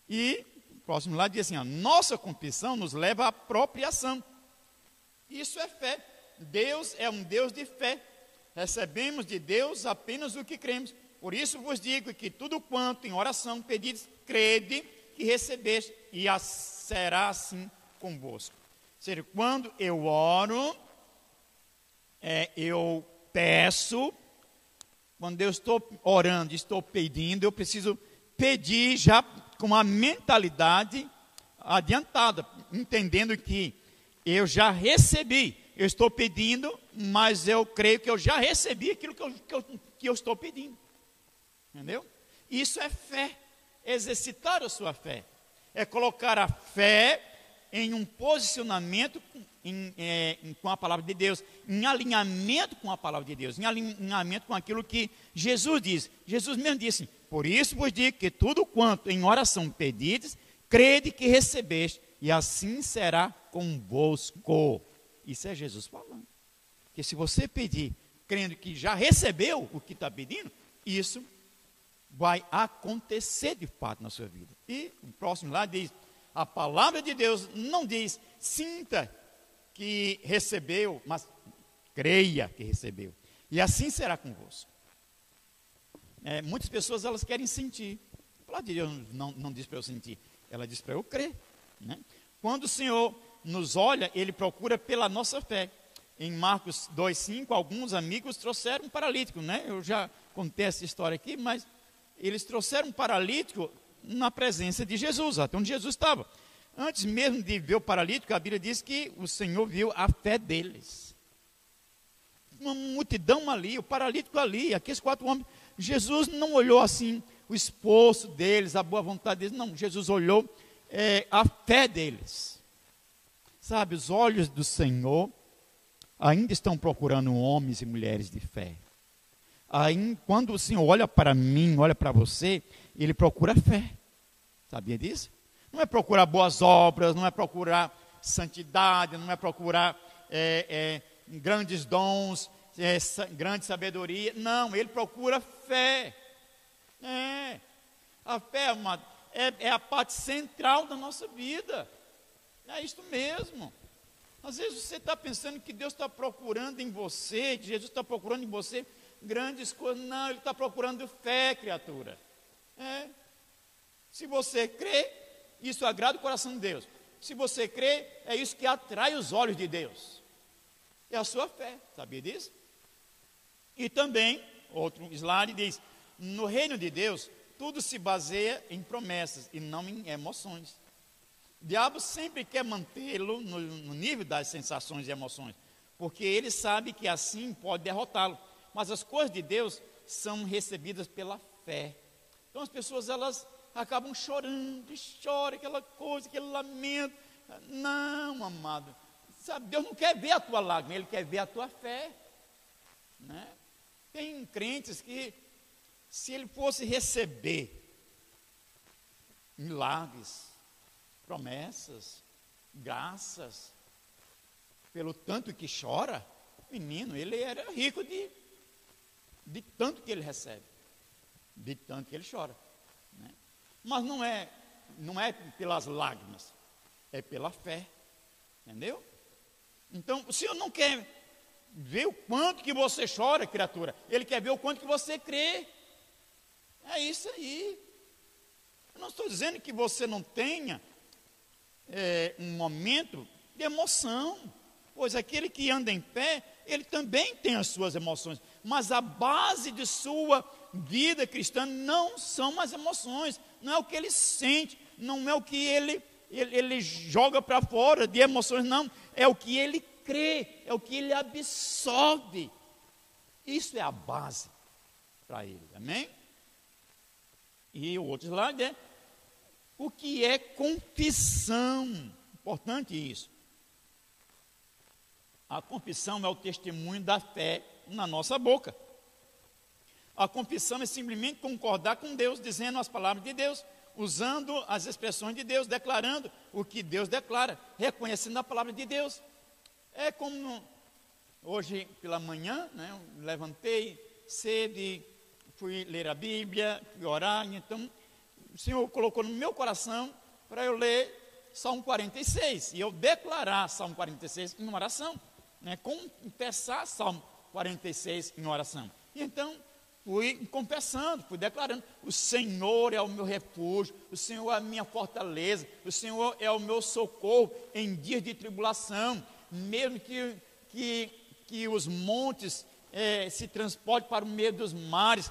A: E o próximo lá diz assim, nossa confissão nos leva à apropriação. Isso é fé. Deus é um Deus de fé. Recebemos de Deus apenas o que cremos. Por isso vos digo que tudo quanto em oração pedides, crede que recebeste, e será assim convosco. Ou seja, quando eu oro, eu peço, quando eu estou orando, estou pedindo, eu preciso pedir já com uma mentalidade adiantada, entendendo que eu já recebi. Eu estou pedindo, mas eu creio que eu já recebi aquilo que eu estou pedindo. Entendeu? Isso é fé. Exercitar a sua fé. É colocar a fé em um posicionamento com a palavra de Deus, em alinhamento com a palavra de Deus, em alinhamento com aquilo que Jesus diz. Jesus mesmo disse, por isso vos digo que tudo quanto em oração pedides, crede que recebeste, e assim será convosco. Isso é Jesus falando. Que se você pedir, crendo que já recebeu o que está pedindo, isso vai acontecer de fato na sua vida. E o próximo lá diz, a palavra de Deus não diz, sinta que recebeu, mas creia que recebeu. E assim será convosco. Muitas pessoas, elas querem sentir. A palavra de Deus não diz para eu sentir, ela diz para eu crer, né? Quando o Senhor nos olha, Ele procura pela nossa fé. Em Marcos 2,5, alguns amigos trouxeram um paralítico, né? Eu já contei essa história aqui, mas eles trouxeram um paralítico na presença de Jesus, até onde Jesus estava. antes mesmo de ver o paralítico, a Bíblia diz que o Senhor viu a fé deles. Uma multidão ali, o paralítico ali, aqueles 4 homens. Jesus não olhou assim o esforço deles, a boa vontade deles. Não, Jesus olhou a fé deles. Sabe, os olhos do Senhor ainda estão procurando homens e mulheres de fé. Aí, quando o Senhor olha para mim, olha para você, Ele procura fé. Sabia disso? Não é procurar boas obras, não é procurar santidade, não é procurar grandes dons, grande sabedoria. Não, Ele procura fé. A fé é a parte central da nossa vida. É isso mesmo. Às vezes você está pensando que Deus está procurando em você, que Jesus está procurando em você grandes coisas. Não, Ele está procurando fé, criatura. Se você crê, isso agrada o coração de Deus. Se você crê, é isso que atrai os olhos de Deus. É a sua fé, sabia disso? E também, outro slide diz, no reino de Deus, tudo se baseia em promessas e não em emoções. O diabo sempre quer mantê-lo no nível das sensações e emoções, porque ele sabe que assim pode derrotá-lo. Mas as coisas de Deus são recebidas pela fé. Então as pessoas, elas acabam chorando, e chora aquela coisa, aquele lamento. Não, amado, sabe, Deus não quer ver a tua lágrima, Ele quer ver a tua fé, né? Tem crentes que, se ele fosse receber milagres, promessas, graças, pelo tanto que chora, menino, ele era rico de tanto que ele recebe, de tanto que ele chora, né? Mas não é pelas lágrimas, é pela fé, entendeu? Então, o Senhor não quer ver o quanto que você chora, criatura, Ele quer ver o quanto que você crê. É isso aí. Eu não estou dizendo que você não tenha um momento de emoção, pois aquele que anda em fé, ele também tem as suas emoções, mas a base de sua vida cristã não são as emoções, não é o que ele sente, não é o que ele joga para fora de emoções, não, é o que ele crê, é o que ele absorve. Isso é a base para ele, amém? E o outro slide é o que é confissão. Importante isso. A confissão é o testemunho da fé na nossa boca. A confissão é simplesmente concordar com Deus, dizendo as palavras de Deus, usando as expressões de Deus, declarando o que Deus declara, reconhecendo a palavra de Deus. É como hoje pela manhã, né, eu levantei cedo e fui ler a Bíblia, fui orar, então o Senhor colocou no meu coração para eu ler Salmo 46, e eu declarar Salmo 46 em oração, né, confessar Salmo 46 em oração. E então fui confessando, fui declarando, o Senhor é o meu refúgio, o Senhor é a minha fortaleza, o Senhor é o meu socorro em dias de tribulação, mesmo que os montes se transportem para o meio dos mares,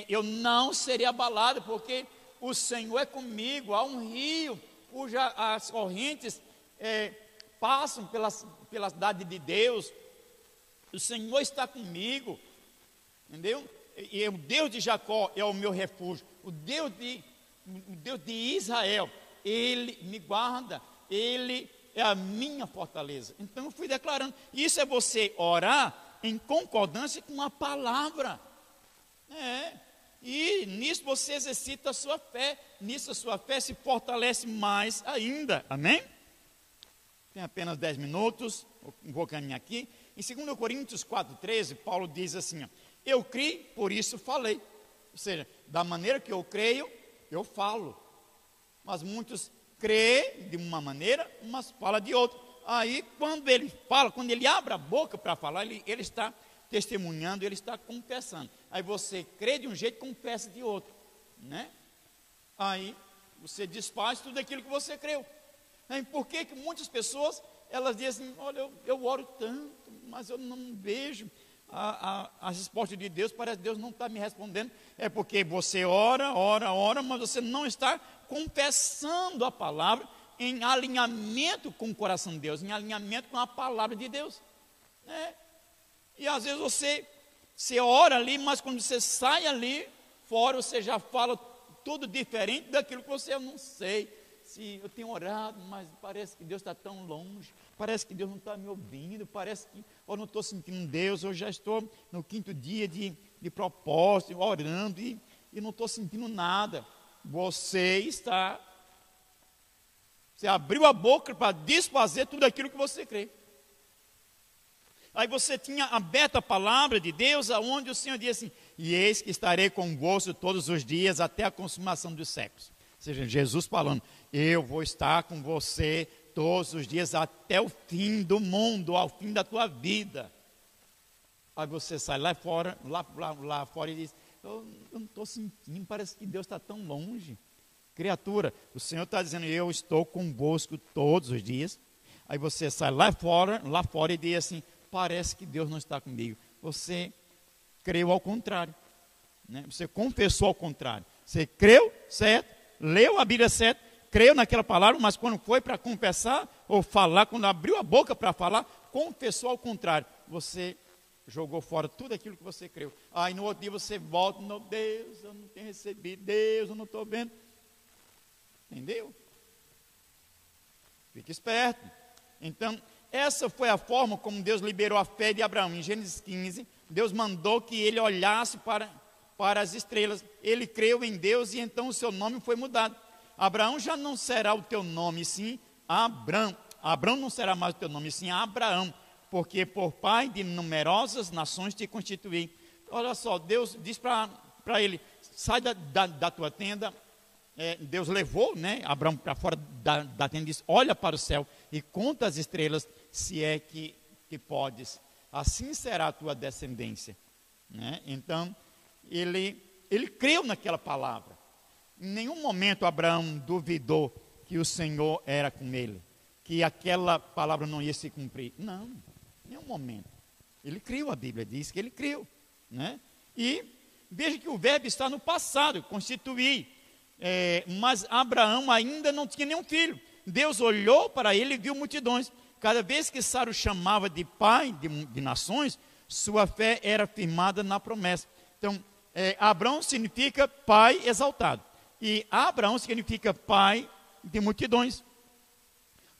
A: eu não serei abalado, porque o Senhor é comigo. Há um rio cujas correntes passam pela cidade de Deus, o Senhor está comigo, entendeu? E o Deus de Jacó é o meu refúgio, o Deus de Israel, Ele me guarda, Ele é a minha fortaleza. Então eu fui declarando, isso é você orar em concordância com a palavra, e nisso você exercita a sua fé, nisso a sua fé se fortalece mais ainda, amém? Tem apenas 10 minutos, vou caminhar aqui. Em 2 Coríntios 4,13, Paulo diz assim, eu criei, por isso falei. Ou seja, da maneira que eu creio, eu falo. Mas muitos creem de uma maneira, mas falam de outra. Aí, quando ele fala, quando ele abre a boca para falar, ele está testemunhando, ele está confessando. Aí você crê de um jeito, confessa de outro, né? Aí você desfaz tudo aquilo que você creu. Aí, por que muitas pessoas, elas dizem assim, olha, eu oro tanto, mas eu não vejo a resposta de Deus, parece que Deus não está me respondendo. É porque você ora, mas você não está confessando a palavra em alinhamento com o coração de Deus, em alinhamento com a palavra de Deus. Né? E às vezes você ora ali, mas quando você sai ali fora, você já fala tudo diferente daquilo que você, eu não sei se eu tenho orado, mas parece que Deus está tão longe, parece que Deus não está me ouvindo, parece que eu não estou sentindo Deus, eu já estou no 5º dia de propósito, orando e não estou sentindo nada. Você abriu a boca para desfazer tudo aquilo que você crê. Aí você tinha aberto a palavra de Deus, aonde o Senhor disse assim, e eis que estarei convosco todos os dias até a consumação dos séculos. Ou seja, Jesus falando, eu vou estar com você todos os dias até o fim do mundo, ao fim da tua vida. Aí você sai lá fora e diz, eu não estou sentindo, parece que Deus está tão longe. Criatura, o Senhor está dizendo, eu estou convosco todos os dias. Aí você sai lá fora e diz assim, parece que Deus não está comigo. Você creu ao contrário, né? Você confessou ao contrário. Você creu, certo? Leu a Bíblia certo, creu naquela palavra, mas quando foi para confessar ou falar, quando abriu a boca para falar, confessou ao contrário. Você jogou fora tudo aquilo que você creu. Aí no outro dia você volta, meu Deus, eu não tenho recebido, Deus, eu não estou vendo. Entendeu? Fique esperto. Então, essa foi a forma como Deus liberou a fé de Abraão. Em Gênesis 15, Deus mandou que ele olhasse para as estrelas. Ele creu em Deus e então o seu nome foi mudado. Abraão já não será o teu nome, sim Abrão. Abrão não será mais o teu nome, sim Abraão. Porque por pai de numerosas nações te constituí. Olha só, Deus diz para ele, sai da tua tenda. Deus levou, né, Abraão para fora da tenda e disse, olha para o céu e conta as estrelas, se é que podes. Assim será a tua descendência. Né? Então, ele creu naquela palavra. Em nenhum momento Abraão duvidou que o Senhor era com ele, que aquela palavra não ia se cumprir. Não, em nenhum momento. Ele creu, a Bíblia diz que ele creu. Né? E veja que o verbo está no passado, constituir. Mas Abraão ainda não tinha nenhum filho. Deus olhou para ele e viu multidões. Cada vez que Sara o chamava de pai de nações, sua fé era firmada na promessa. Então, Abraão significa pai exaltado. E Abraão significa pai de multidões.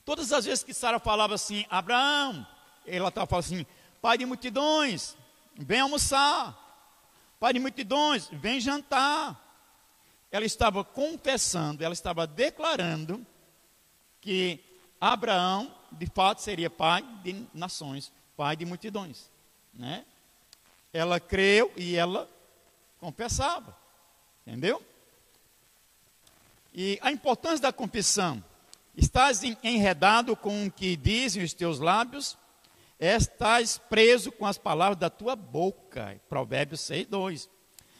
A: Todas as vezes que Sara falava assim, Abraão, ela estava falando assim, pai de multidões, vem almoçar. Pai de multidões, vem jantar. Ela estava confessando, ela estava declarando que Abraão, de fato, seria pai de nações, pai de multidões. Né? Ela creu e ela confessava. Entendeu? E a importância da confissão. Estás enredado com o que dizem os teus lábios, estás preso com as palavras da tua boca. Provérbios 6:2.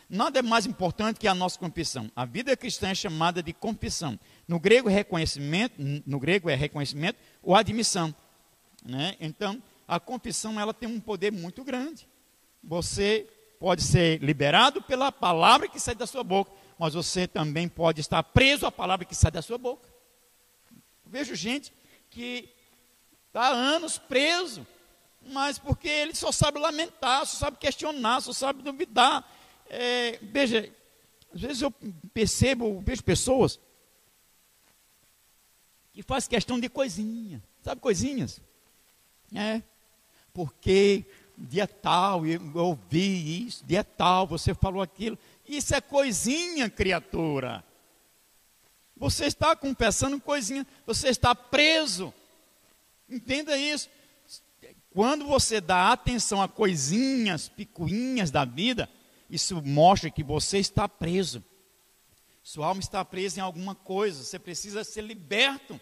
A: Nada é mais importante que a nossa confissão. A vida cristã é chamada de confissão. No grego é reconhecimento ou admissão. Né? Então, a confissão ela tem um poder muito grande. Você pode ser liberado pela palavra que sai da sua boca, mas você também pode estar preso à palavra que sai da sua boca. Eu vejo gente que está há anos preso, mas porque ele só sabe lamentar, só sabe questionar, só sabe duvidar. Veja, às vezes eu vejo pessoas que fazem questão de coisinha, sabe coisinhas? Porque dia tal eu ouvi isso, dia tal você falou aquilo. Isso é coisinha, criatura. Você está confessando coisinha, você está preso. Entenda isso. Quando você dá atenção a coisinhas, picuinhas da vida, isso mostra que você está preso. Sua alma está presa em alguma coisa. Você precisa ser liberto,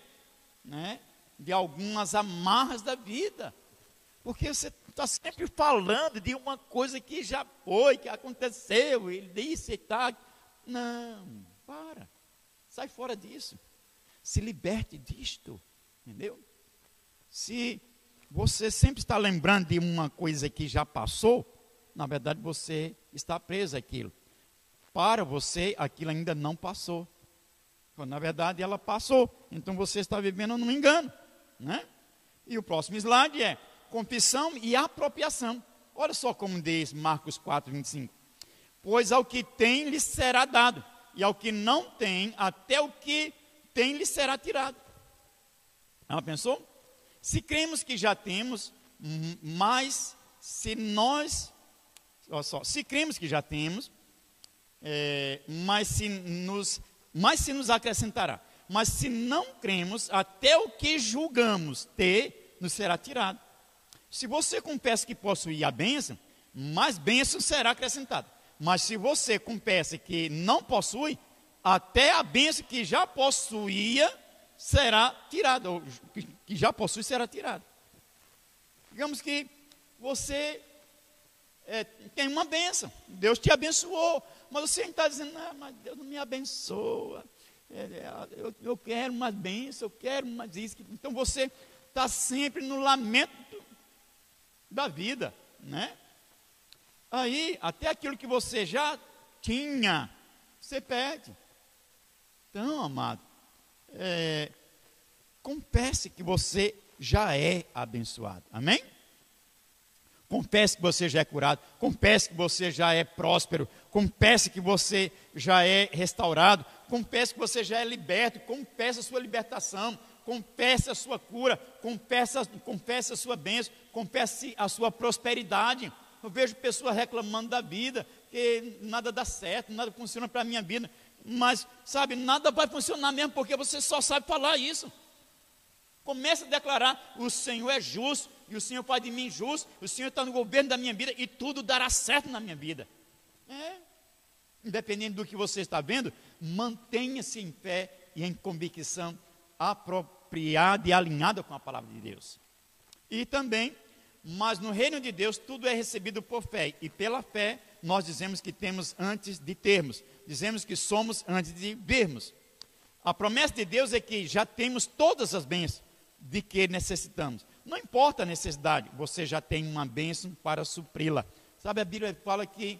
A: né, de algumas amarras da vida. Porque você está sempre falando de uma coisa que já foi, que aconteceu, ele disse e tal. Não, para. Sai fora disso. Se liberte disto. Entendeu? Se você sempre está lembrando de uma coisa que já passou, na verdade você está preso àquilo. Para você, aquilo ainda não passou. quando na verdade ela passou. Então você está vivendo num engano, né? E o próximo slide é confissão e apropriação. Olha só como diz Marcos 4, 25. Pois ao que tem lhe será dado, e ao que não tem, até o que tem lhe será tirado. Ela pensou? Se cremos que já temos, mas se nós, olha só, se cremos que já temos, mas se nos acrescentará. Mas se não cremos, até o que julgamos ter, nos será tirado. Se você confessa que possui a bênção, mais bênção será acrescentada. Mas se você confessa que não possui, até a bênção que já possuía será tirada, ou que já possui será tirada. Digamos que você tem uma bênção, Deus te abençoou, mas você está dizendo, não, mas Deus não me abençoa, eu quero mais bênção, eu quero mais isso. Então você está sempre no lamento da vida, né? Aí, até aquilo que você já tinha, você perde. Então, amado, confesse que você já é abençoado, amém? Confesse que você já é curado, confesse que você já é próspero, confesse que você já é restaurado, confesse que você já é liberto, confesse a sua libertação, confesse a sua cura, confesse a sua bênção, confesse a sua prosperidade. Eu vejo pessoas reclamando da vida, que nada dá certo, nada funciona para a minha vida. Mas, sabe, nada vai funcionar mesmo, porque você só sabe falar isso. Comece a declarar, o Senhor é justo, e o Senhor faz de mim justo, o Senhor está no governo da minha vida, e tudo dará certo na minha vida. Independente do que você está vendo, mantenha-se em fé e em convicção apropriada e alinhada com a palavra de Deus. E também, mas no reino de Deus tudo é recebido por fé, e pela fé nós dizemos que temos antes de termos, dizemos que somos antes de vermos. A promessa de Deus é que já temos todas as bênçãos de que necessitamos. Não importa a necessidade, você já tem uma bênção para supri-la. Sabe, a Bíblia fala que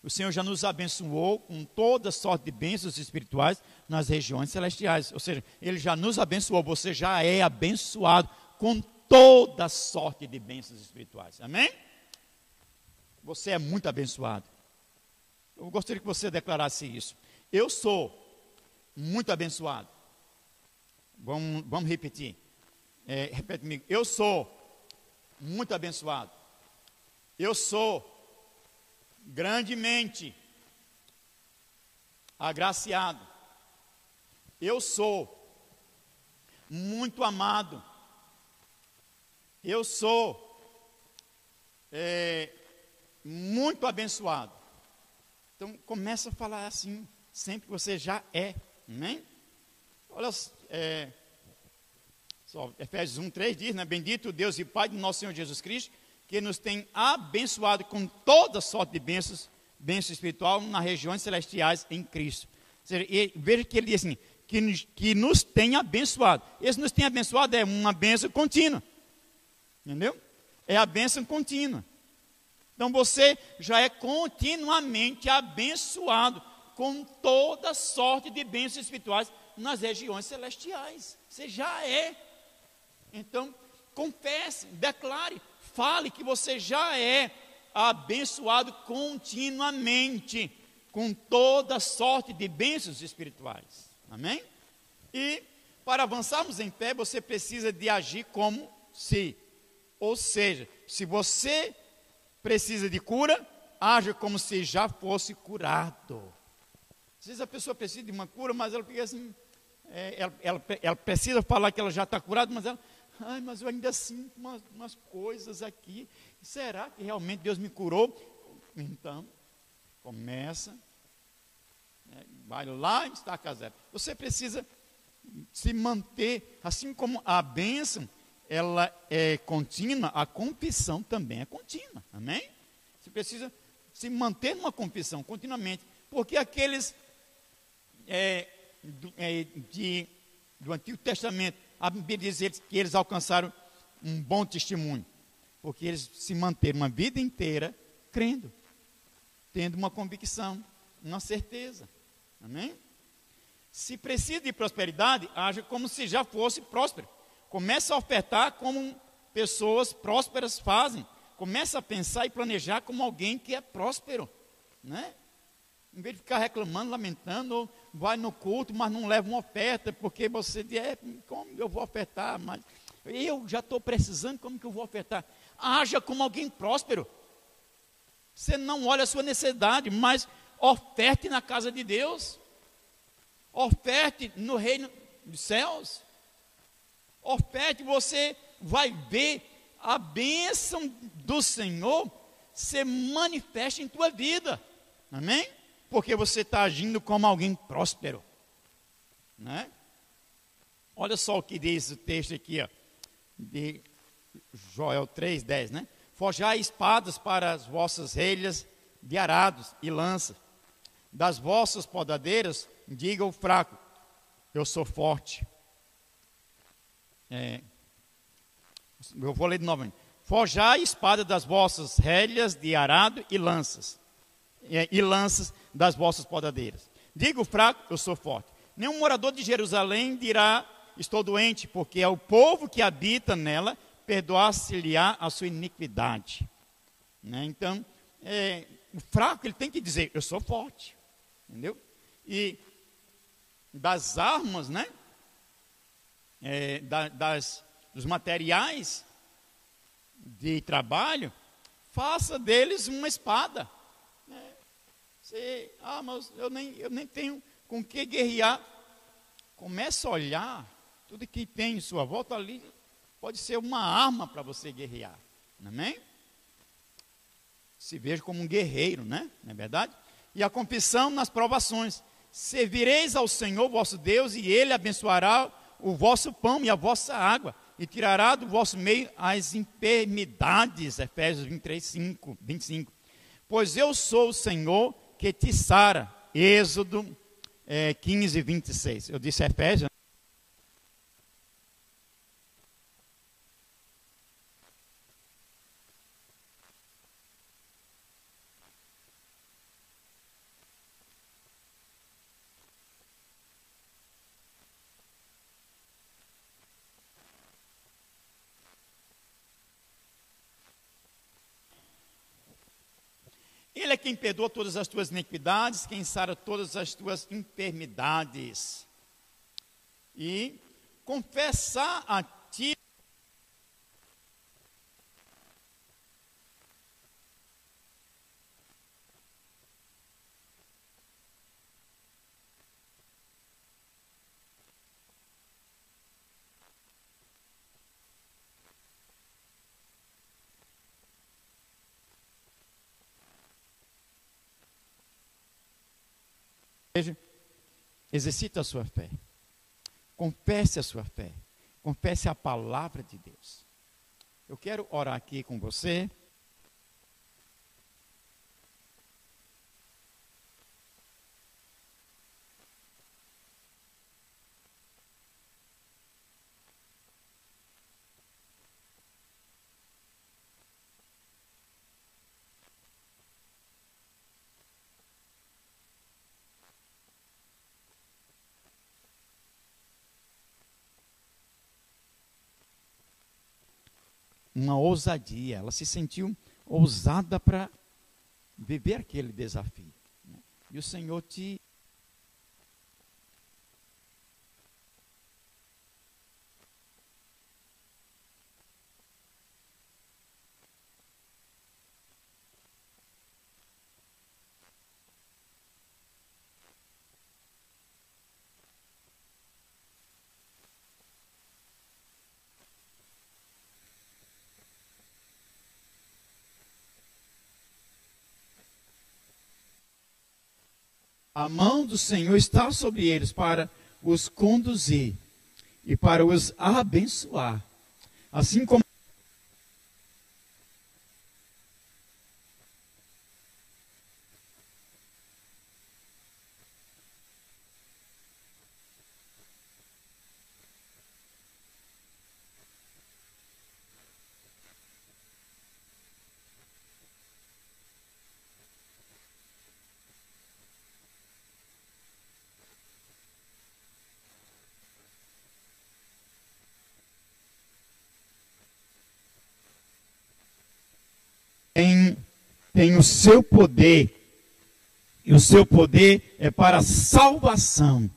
A: o Senhor já nos abençoou com toda sorte de bênçãos espirituais nas regiões celestiais. Ou seja, Ele já nos abençoou, você já é abençoado com toda sorte de bênçãos espirituais. Amém? Você é muito abençoado. Eu gostaria que você declarasse isso. Eu sou muito abençoado. Vamos repetir. Repete comigo. Eu sou muito abençoado. Eu sou grandemente agraciado. Eu sou muito amado. Eu sou muito abençoado. Então, começa a falar assim, sempre que você já é, amém? Olha, Efésios 1:3 diz, né? Bendito Deus e Pai de nosso Senhor Jesus Cristo, que nos tem abençoado com toda sorte de bênção espiritual nas regiões celestiais em Cristo. Ou seja, veja que ele diz assim, que nos tem abençoado. Esse nos tem abençoado é uma bênção contínua. Entendeu? É a bênção contínua. Então você já é continuamente abençoado com toda sorte de bênçãos espirituais nas regiões celestiais. Você já é. Então, confesse, declare, fale que você já é abençoado continuamente com toda sorte de bênçãos espirituais. Amém? E para avançarmos em fé, você precisa de agir como se. Ou seja, se você precisa de cura, haja como se já fosse curado. Às vezes a pessoa precisa de uma cura, mas ela fica assim, ela precisa falar que ela já está curada, mas ela, mas eu ainda sinto umas coisas aqui. Será que realmente Deus me curou? Então, começa, vai lá e estaca zero. Você precisa se manter, assim como a bênção, ela é contínua, a confissão também é contínua, amém? Você precisa se manter numa confissão continuamente, porque aqueles do Antigo Testamento, a Bíblia diz que eles alcançaram um bom testemunho, porque eles se manteram uma vida inteira crendo, tendo uma convicção, uma certeza, amém? Se precisa de prosperidade, haja como se já fosse próspero. Comece a ofertar como pessoas prósperas fazem. Comece a pensar e planejar como alguém que é próspero, né? Em vez de ficar reclamando, lamentando, ou vai no culto, mas não leva uma oferta, porque você diz, como eu vou ofertar? Mas eu já estou precisando, como que eu vou ofertar? Haja como alguém próspero. Você não olha a sua necessidade, mas oferte na casa de Deus. Oferte no reino dos céus. Oferte, você vai ver a bênção do Senhor se manifesta em tua vida. Amém? Porque você está agindo como alguém próspero, né? Olha só o que diz o texto aqui, ó, de Joel 3:10, né? Forjai espadas para as vossas relhas de arados e lanças. Das vossas podadeiras, diga o fraco, eu sou forte. Eu vou ler de novo. Forjai espada das vossas relhas de arado e lanças das vossas podadeiras. Diga o fraco, eu sou forte. Nenhum morador de Jerusalém dirá, estou doente, porque é o povo que habita nela, perdoar-se-lhe-á a sua iniquidade. Né? Então, o fraco, ele tem que dizer, eu sou forte. Entendeu? E das armas, né? Dos materiais de trabalho, faça deles uma espada. Mas eu nem tenho com que guerrear. Comece a olhar, tudo que tem em sua volta ali, pode ser uma arma para você guerrear. Amém? Se veja como um guerreiro, né? Não é verdade? E a confissão nas provações. Servireis ao Senhor vosso Deus, e Ele abençoará o vosso pão e a vossa água, e tirará do vosso meio as enfermidades. Efésios 25. Pois eu sou o Senhor que te sara. Êxodo 15:26. Eu disse Efésios. Ele é quem perdoa todas as tuas iniquidades, quem sara todas as tuas enfermidades. E confessar a ti. Exercite a sua fé. Confesse a sua fé. Confesse a palavra de Deus. Eu quero orar aqui com você. Uma ousadia. Ela se sentiu ousada para viver aquele desafio. Né? E o Senhor te... A mão do Senhor está sobre eles para os conduzir e para os abençoar. Assim como tem o seu poder. E o seu poder é para a salvação.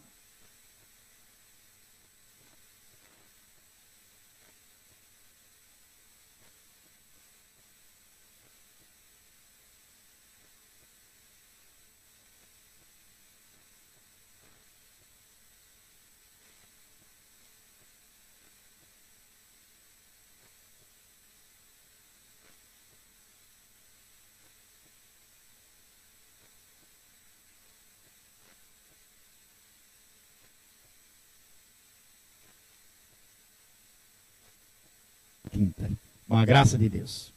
A: Quinta, com a graça de Deus.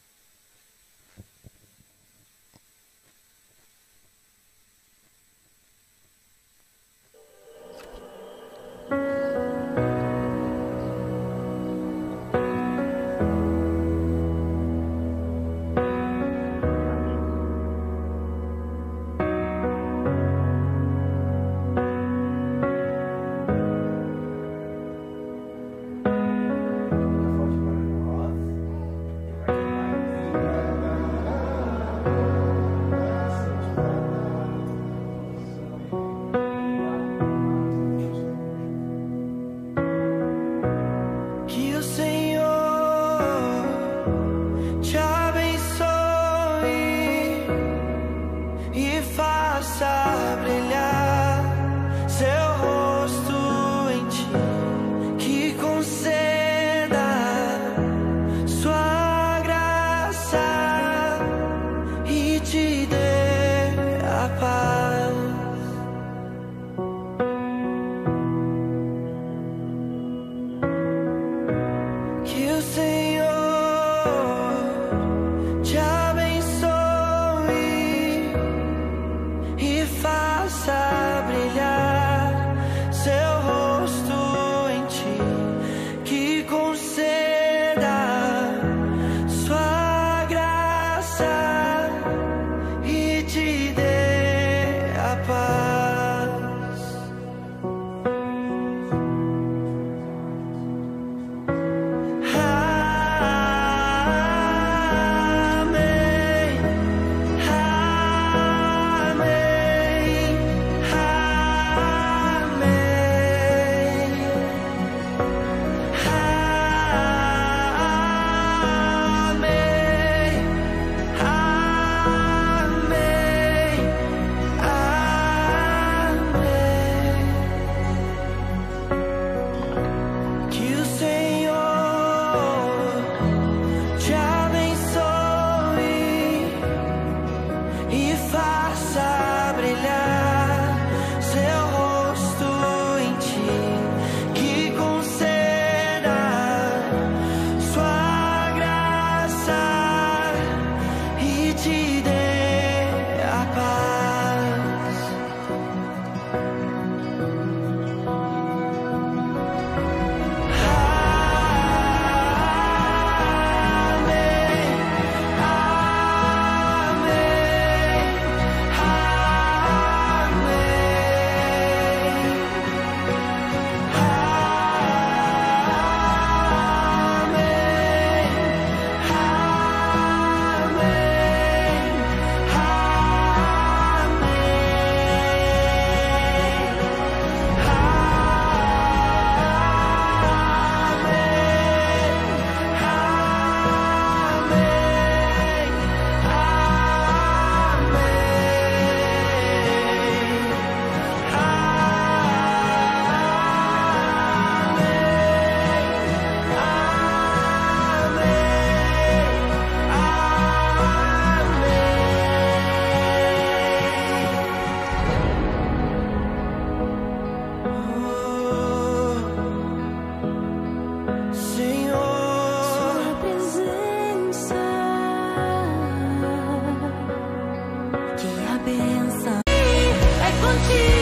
B: benção é contigo.